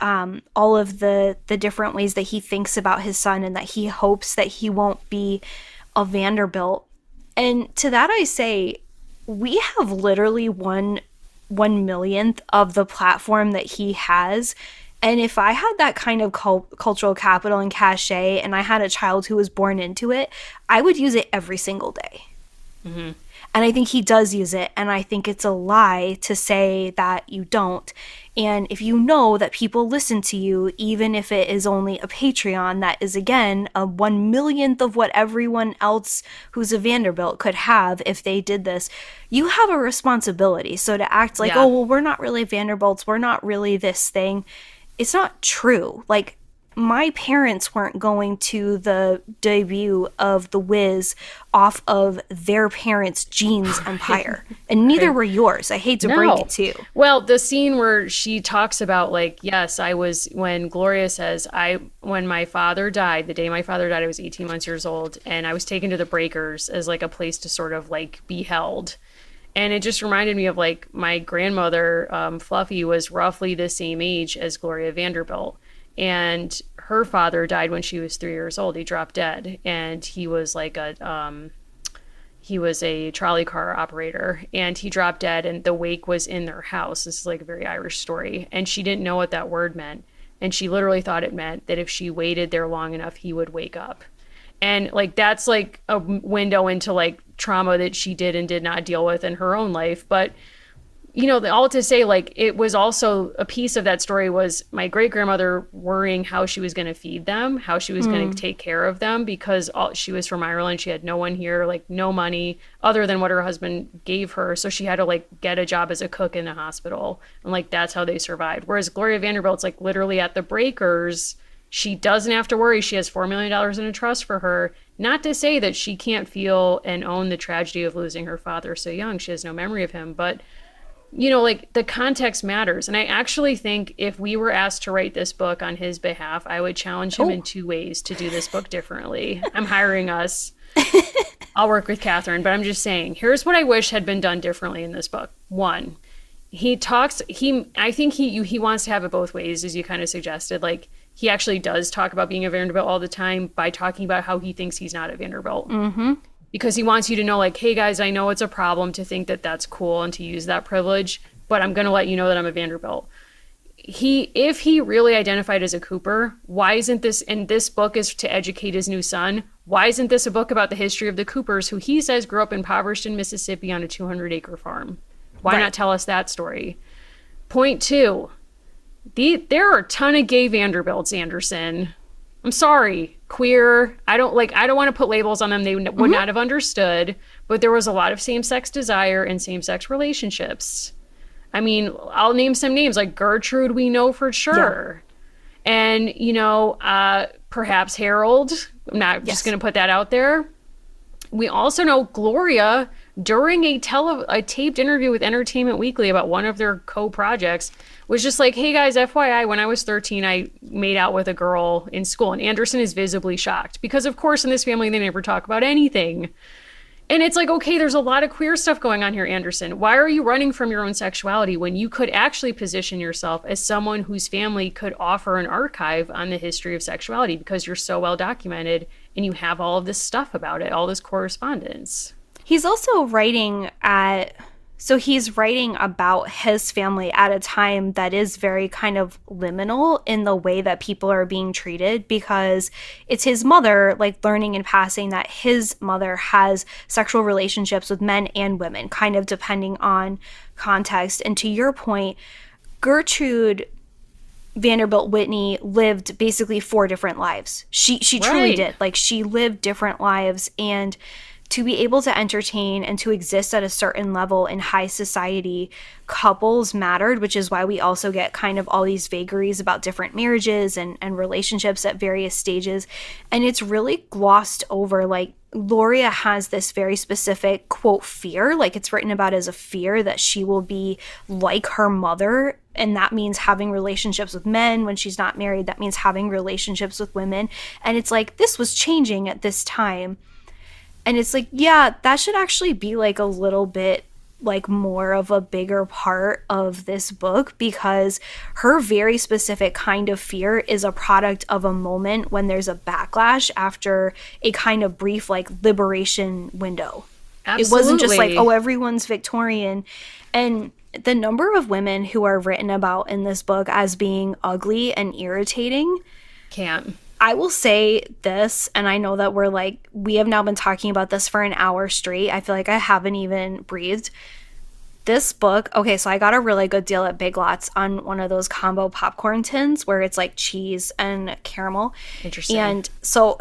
all of the different ways that he thinks about his son and that he hopes that he won't be a Vanderbilt. And to that I say, we have literally 1/1 millionth of the platform that he has. And if I had that kind of cultural capital and cachet, and I had a child who was born into it, I would use it every single day. Mm-hmm. And I think he does use it. And I think it's a lie to say that you don't. And if you know that people listen to you, even if it is only a Patreon, that is, again, a 1/1,000,000th of what everyone else who's a Vanderbilt could have if they did this, you have a responsibility. So to act like, oh, well, we're not really Vanderbilts, we're not really this thing, it's not true. Like, my parents weren't going to the debut of The Wiz off of their parents' jeans empire. And neither were yours. I hate to break it to you. Well, the scene where she talks about, like, yes, when Gloria says, when my father died, the day my father died, I was 18 years old, and I was taken to the Breakers as, like, a place to sort of, like, be held. And it just reminded me of, like, my grandmother, Fluffy, was roughly the same age as Gloria Vanderbilt. And her father died when she was 3 years old. He dropped dead, and he was like a trolley car operator, and he dropped dead, and the wake was in their house. This is like a very Irish story, and she didn't know what that word meant, and she literally thought it meant that if she waited there long enough, he would wake up. And like that's like a window into like trauma that she did and did not deal with in her own life. But you know, all to say, like, it was also a piece of that story was my great grandmother worrying how she was going to feed them, how she was going to take care of them, because she was from Ireland. She had no one here, like no money other than what her husband gave her. So she had to like get a job as a cook in a hospital. And like, that's how they survived. Whereas Gloria Vanderbilt's like literally at the Breakers. She doesn't have to worry. She has $4 million in a trust for her. Not to say that she can't feel and own the tragedy of losing her father so young. She has no memory of him, but you know, like the context matters. And I actually think if we were asked to write this book on his behalf, I would challenge him in 2 ways to do this book differently. I'm hiring us. I'll work with Catherine, but I'm just saying, here's what I wish had been done differently in this book. 1, I think he wants to have it both ways, as you kind of suggested. Like, he actually does talk about being a Vanderbilt all the time by talking about how he thinks he's not a Vanderbilt. Mm-hmm. Because he wants you to know, like, hey, guys, I know it's a problem to think that that's cool and to use that privilege, but I'm going to let you know that I'm a Vanderbilt. If he really identified as a Cooper, why isn't this, and this book is to educate his new son, why isn't this a book about the history of the Coopers, who he says grew up impoverished in Mississippi on a 200-acre farm? Why not tell us that story? Point 2, there are a ton of gay Vanderbilts, Anderson. I'm sorry, queer. I don't want to put labels on them they would not have understood, but there was a lot of same-sex desire and same-sex relationships. I mean, I'll name some names, like Gertrude, we know for sure. Yeah. And, you know, perhaps Harold. I'm not just going to put that out there. We also know Gloria, during a taped interview with Entertainment Weekly about one of their co-projects, was just like, hey guys, FYI, when I was 13, I made out with a girl in school. And Anderson is visibly shocked because, of course, in this family, they never talk about anything. And it's like, okay, there's a lot of queer stuff going on here, Anderson. Why are you running from your own sexuality when you could actually position yourself as someone whose family could offer an archive on the history of sexuality because you're so well documented and you have all of this stuff about it, all this correspondence? He's also writing about his family at a time that is very kind of liminal in the way that people are being treated, because it's his mother, like, learning and passing that his mother has sexual relationships with men and women, kind of depending on context. And to your point, Gertrude Vanderbilt Whitney lived basically 4 different lives. She truly did. Like, she lived different lives, and to be able to entertain and to exist at a certain level in high society, couples mattered, which is why we also get kind of all these vagaries about different marriages and relationships at various stages. And it's really glossed over. Like, Gloria has this very specific, quote, fear, like it's written about as a fear that she will be like her mother. And that means having relationships with men when she's not married. That means having relationships with women. And it's like, this was changing at this time. And it's like, yeah, that should actually be like a little bit like more of a bigger part of this book, because her very specific kind of fear is a product of a moment when there's a backlash after a kind of brief like liberation window. Absolutely. It wasn't just like, oh, everyone's Victorian. And the number of women who are written about in this book as being ugly and irritating. Can't. I will say this, and I know that we have now been talking about this for an hour straight. I feel like I haven't even breathed. This book, okay, so I got a really good deal at Big Lots on one of those combo popcorn tins where it's like cheese and caramel. Interesting. And so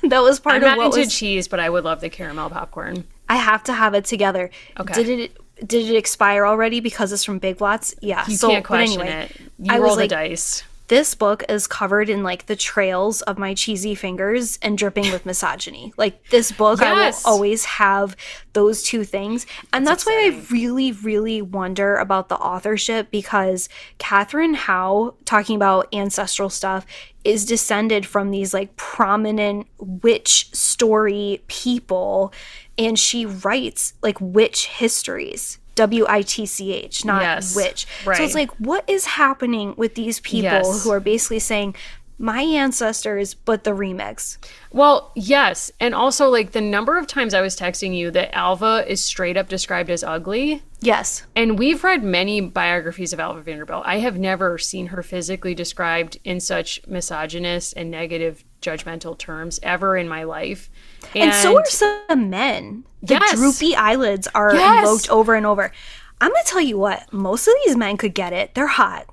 that was part I'm of not what into was... cheese, but I would love the caramel popcorn. I have to have it together. Okay. Did it expire already because it's from Big Lots? Yeah. You can't question it. You roll the dice. This book is covered in like the trails of my cheesy fingers and dripping with misogyny. Like this book, Yes. I will always have those two things. And that's why I really, really wonder about the authorship, because Catherine Howe, talking about ancestral stuff, is descended from these like prominent witch story people. And she writes like witch histories. WITCH, not Yes, witch. right. So it's like, what is happening with these people Yes. who are basically saying, my ancestors, but the remix? Well, yes. And also, like, the number of times I was texting you that Alva is straight up described as ugly. Yes. And we've read many biographies of Alva Vanderbilt. I have never seen her physically described in such misogynist and negative judgmental terms ever in my life. And so are some men. The Yes. droopy eyelids are Yes. invoked over and over. I'm going to tell you what, most of these men could get it. They're hot.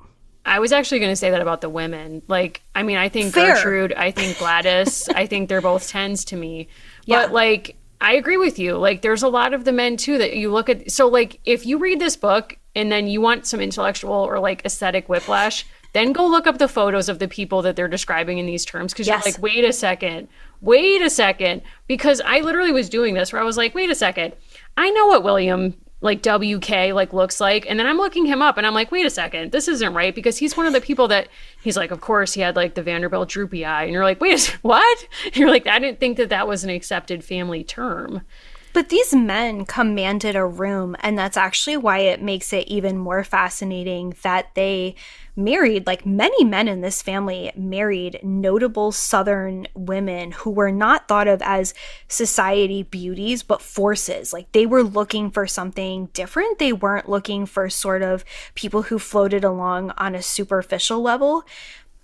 I was actually going to say that about the women. Like, I mean, I think Fair. Gertrude, I think Gladys, I think they're both 10s to me. Yeah. But, like, I agree with you. Like, there's a lot of the men, too, that you look at. So, like, if you read this book and then you want some intellectual or, like, aesthetic whiplash, then go look up the photos of the people that they're describing in these terms. Because Yes. you're like, wait a second. Because I literally was doing this where I was like, wait a second. I know what William, like, WK, like, looks like. And then I'm looking him up and I'm like, wait a second. This isn't right. Because he's one of the people that he's like, of course, he had, like, the Vanderbilt droopy eye. And you're like, what? And you're like, I didn't think that was an accepted family term. But these men commanded a room, and that's actually why it makes it even more fascinating that they married, like many men in this family married notable Southern women who were not thought of as society beauties, but forces. Like they were looking for something different. They weren't looking for sort of people who floated along on a superficial level.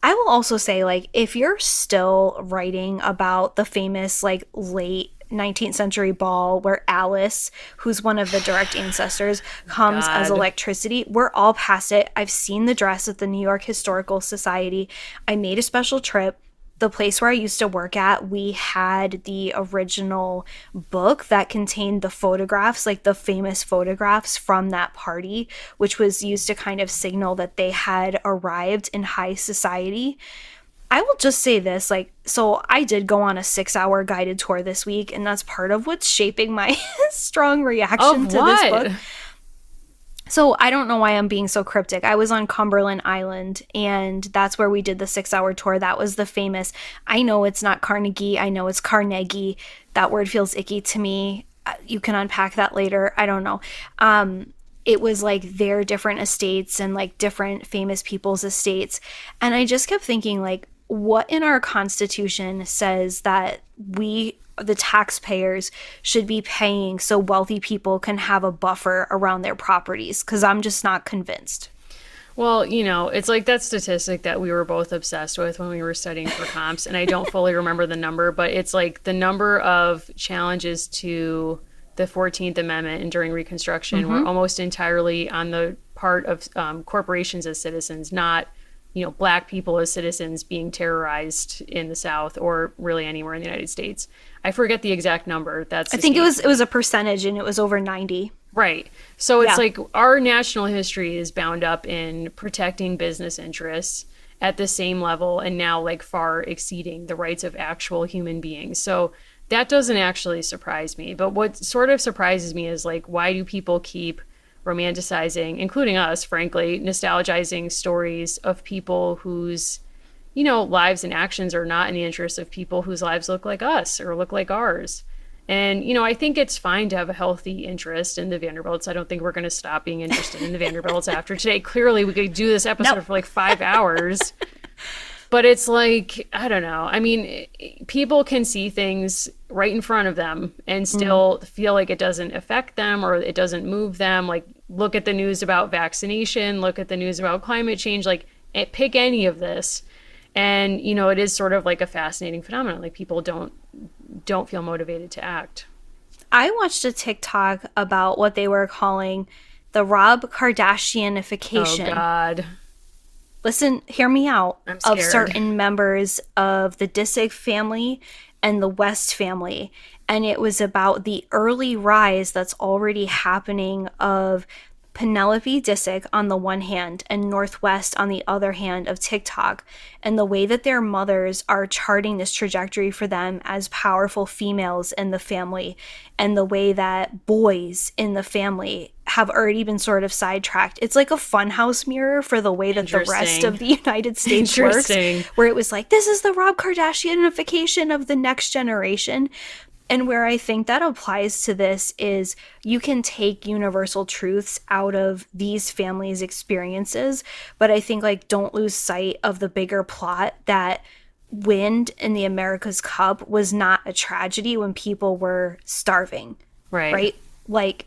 I will also say, like, if you're still writing about the famous, like, late 19th century ball where Alice, who's one of the direct ancestors, comes as God. electricity, we're all past it. I've seen the dress at the New York Historical Society. I made a special trip. The place where I used to work at, we had the original book that contained the photographs, like the famous photographs from that party, which was used to kind of signal that they had arrived in high society. I will just say this, like, so I did go on a 6-hour guided tour this week, and that's part of what's shaping my strong reaction to this book. So I don't know why I'm being so cryptic. I was on Cumberland Island, and that's where we did the 6-hour tour. That was the famous, I know it's not Carnegie, I know it's Carnegie. That word feels icky to me. You can unpack that later. I don't know. It was like their different estates and like different famous people's estates. And I just kept thinking, like, what in our Constitution says that we, the taxpayers, should be paying so wealthy people can have a buffer around their properties? Because I'm just not convinced. Well, you know, it's like that statistic that we were both obsessed with when we were studying for comps, and I don't fully remember the number, but it's like the number of challenges to the 14th Amendment and during Reconstruction were almost entirely on the part of corporations as citizens, not, you know, Black people as citizens being terrorized in the South or really anywhere in the United States. I forget the exact number. I think it was a percentage, and it was over 90. Right. So it's Yeah. like our national history is bound up in protecting business interests at the same level and now like far exceeding the rights of actual human beings. So that doesn't actually surprise me. But what sort of surprises me is like, why do people keep romanticizing, including us, frankly, nostalgizing stories of people whose, you know, lives and actions are not in the interests of people whose lives look like us or look like ours. And, you know, I think it's fine to have a healthy interest in the Vanderbilts. I don't think we're going to stop being interested in the Vanderbilts after today. Clearly, we could do this episode for like 5 hours. But it's like, I don't know. I mean, people can see things right in front of them and still feel like it doesn't affect them or it doesn't move them. Like, look at the news about vaccination, look at the news about climate change, like pick any of this. And, you know, it is sort of like a fascinating phenomenon. Like people don't feel motivated to act. I watched a TikTok about what they were calling the Rob Kardashianification. Oh, God. Listen, hear me out. I'm scared. Of certain members of the Disick family and the West family. And it was about the early rise that's already happening of Penelope Disick on the one hand and Northwest on the other hand of TikTok, and the way that their mothers are charting this trajectory for them as powerful females in the family, and the way that boys in the family have already been sort of sidetracked. It's like a funhouse mirror for the way that the rest of the United States works, where it was like, this is the Rob Kardashianification of the next generation. And where I think that applies to this is you can take universal truths out of these families' experiences, but I think like don't lose sight of the bigger plot that wind in the America's Cup was not a tragedy when people were starving. Right? Like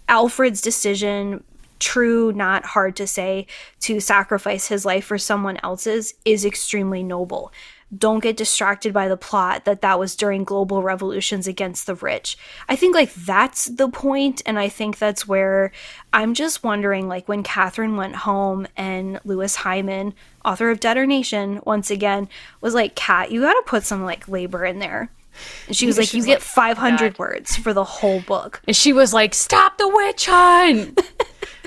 Alfred's decision, true, not hard to say, to sacrifice his life for someone else's is extremely noble. Don't get distracted by the plot that was during global revolutions against the rich. I think like that's the point, and I think that's where I'm just wondering, like when Catherine went home and Lewis Hyman, author of Dead or Nation, once again, was like, Kat, you gotta put some like labor in there. And she was like, you get 500 words for the whole book. And she was like, stop the witch hunt!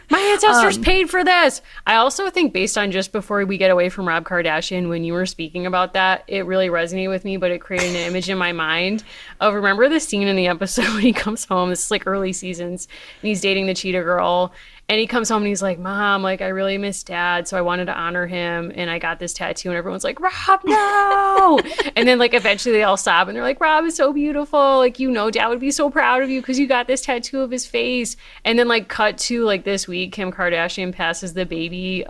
My ancestors paid for this. I also think based on just before we get away from Rob Kardashian, when you were speaking about that, it really resonated with me, but it created an image in my mind of, remember the scene in the episode when he comes home, this is like early seasons, and he's dating the cheetah girl, and he comes home and he's like, Mom, like I really miss Dad, so I wanted to honor him, and I got this tattoo, and everyone's like, Rob, no! And then like eventually they all stop and they're like, Rob is so beautiful, like, you know, Dad would be so proud of you because you got this tattoo of his face. And then like cut to like this week, Kim Kardashian passes the baby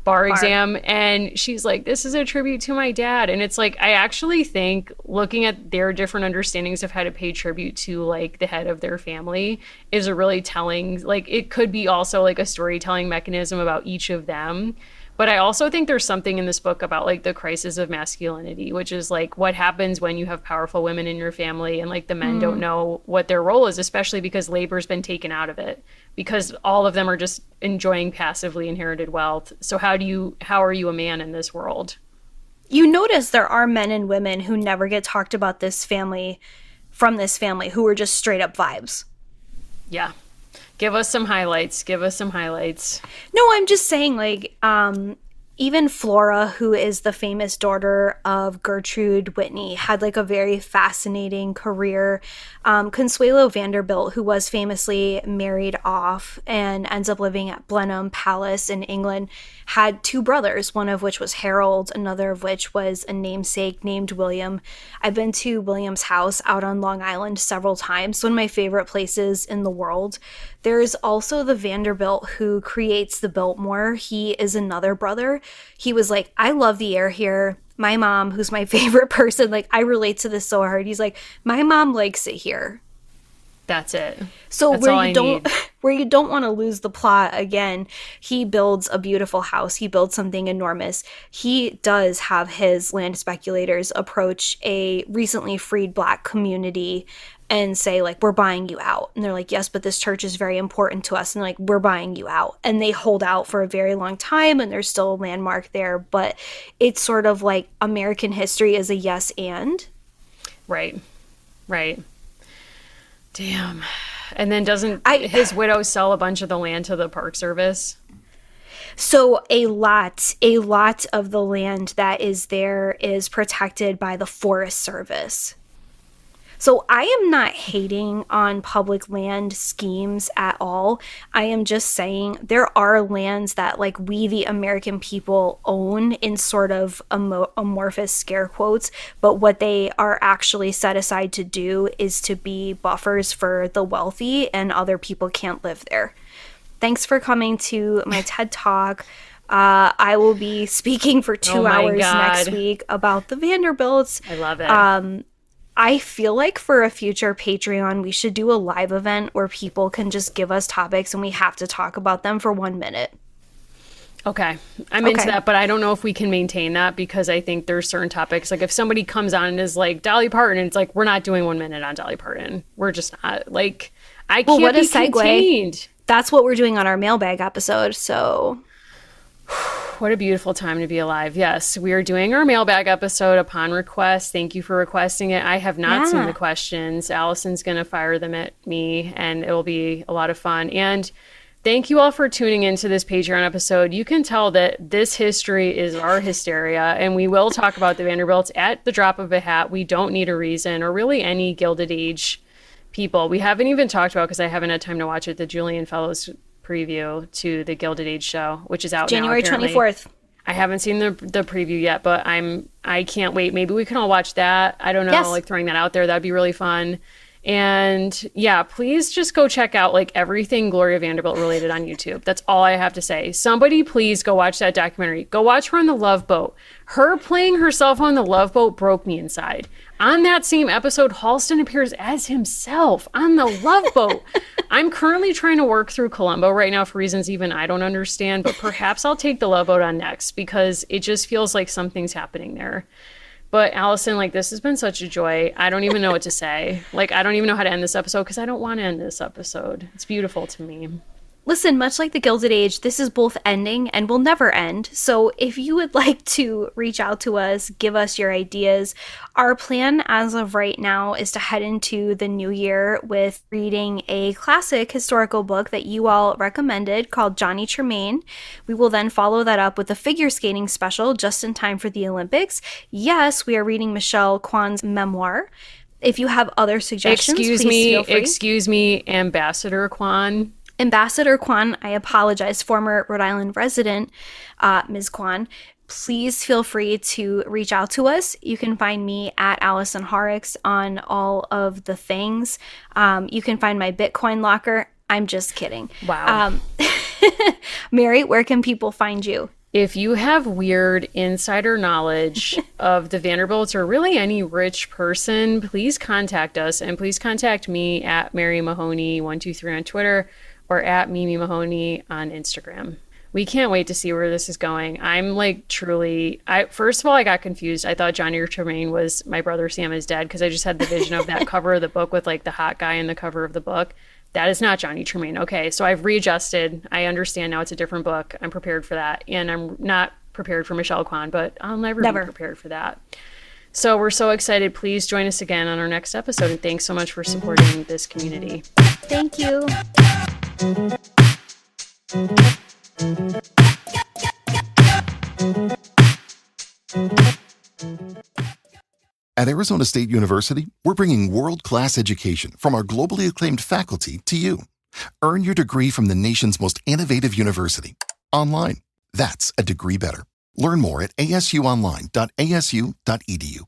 bar exam, and she's like, this is a tribute to my dad. And it's like, I actually think looking at their different understandings of how to pay tribute to like the head of their family is a really telling, like it could be also like a storytelling mechanism about each of them. But I also think there's something in this book about like the crisis of masculinity, which is like what happens when you have powerful women in your family and like the men don't know what their role is, especially because labor's been taken out of it, because all of them are just enjoying passively inherited wealth. So how are you a man in this world? You notice there are men and women who never get talked about this family, from this family, who are just straight up vibes. Yeah. Give us some highlights. No, I'm just saying, like, even Flora, who is the famous daughter of Gertrude Whitney, had like a very fascinating career. Consuelo Vanderbilt, who was famously married off and ends up living at Blenheim Palace in England, had two brothers, one of which was Harold, another of which was a namesake named William. I've been to William's house out on Long Island several times, one of my favorite places in the world. There's also the Vanderbilt who creates the Biltmore. He is another brother. He was like, I love the air here. My mom, who's my favorite person, like I relate to this so hard. He's like, my mom likes it here. That's it. So where you don't want to lose the plot, again, he builds a beautiful house. He builds something enormous. He does have his land speculators approach a recently freed Black community and say, like, we're buying you out. And they're like, yes, but this church is very important to us. And like, we're buying you out. And they hold out for a very long time, and there's still a landmark there. But it's sort of like American history is a yes and. Right. Damn. And then doesn't his widow sell a bunch of the land to the Park Service? So a lot of the land that is there is protected by the Forest Service. So I am not hating on public land schemes at all. I am just saying there are lands that like we, the American people, own in sort of amorphous scare quotes, but what they are actually set aside to do is to be buffers for the wealthy, and other people can't live there. Thanks for coming to my TED Talk. I will be speaking for 2 hours next week about the Vanderbilts. I love it. I feel like for a future Patreon, we should do a live event where people can just give us topics and we have to talk about them for 1 minute. Okay. I'm into that, but I don't know if we can maintain that because I think there's certain topics. Like if somebody comes on and is like Dolly Parton, and it's like, we're not doing 1 minute on Dolly Parton. We're just not. Like, I can't what a be segue. contained. That's what we're doing on our mailbag episode, so... What a beautiful time to be alive. Yes, we are doing our mailbag episode upon request. Thank you for requesting it. I have not seen the questions. Allison's going to fire them at me, and it will be a lot of fun. And thank you all for tuning into this Patreon episode. You can tell that this history is our hysteria, and we will talk about the Vanderbilts at the drop of a hat. We don't need a reason, or really any Gilded Age people. We haven't even talked about, because I haven't had time to watch it, the Julian Fellows preview to the Gilded Age show, which is out January now, 24th. I haven't seen the preview yet, but I can't wait. Maybe we can all watch that. I don't know, like throwing that out there. That'd be really fun. And yeah, please just go check out like everything Gloria Vanderbilt related on YouTube. That's all I have to say. Somebody please go watch that documentary. Go watch her on the Love Boat. Her playing herself on the Love Boat broke me inside. On that same episode, Halston appears as himself on the Love Boat. I'm currently trying to work through Columbo right now for reasons even I don't understand, but perhaps I'll take the Love Boat on next because it just feels like something's happening there. But Allison, like, this has been such a joy. I don't even know what to say. Like, I don't even know how to end this episode because I don't want to end this episode. It's beautiful to me. Listen, much like the Gilded Age, this is both ending and will never end. So if you would like to reach out to us, give us your ideas. Our plan as of right now is to head into the new year with reading a classic historical book that you all recommended called Johnny Tremaine. We will then follow that up with a figure skating special just in time for the Olympics. Yes, we are reading Michelle Kwan's memoir. If you have other suggestions, please feel free. Excuse me, Ambassador Kwan. Ambassador Kwan, I apologize, former Rhode Island resident, Ms. Kwan, please feel free to reach out to us. You can find me at Allison Horrocks on all of the things. You can find my Bitcoin locker. I'm just kidding. Wow. Mary, where can people find you? If you have weird insider knowledge of the Vanderbilts or really any rich person, please contact us. And please contact me at Mary Mahoney123 on Twitter or at Mimi Mahoney on Instagram. We can't wait to see where this is going. I'm like truly, first of all, I got confused. I thought Johnny Tremaine was My Brother Sam Is Dead because I just had the vision of that cover of the book with like the hot guy in the cover of the book. That is not Johnny Tremaine. Okay, so I've readjusted. I understand now it's a different book. I'm prepared for that. And I'm not prepared for Michelle Kwan, but I'll never be prepared for that. So we're so excited. Please join us again on our next episode. And thanks so much for supporting this community. Thank you. At Arizona State University, we're bringing world-class education from our globally acclaimed faculty to you. Earn your degree from the nation's most innovative university. Online. That's a degree better. Learn more at asuonline.asu.edu.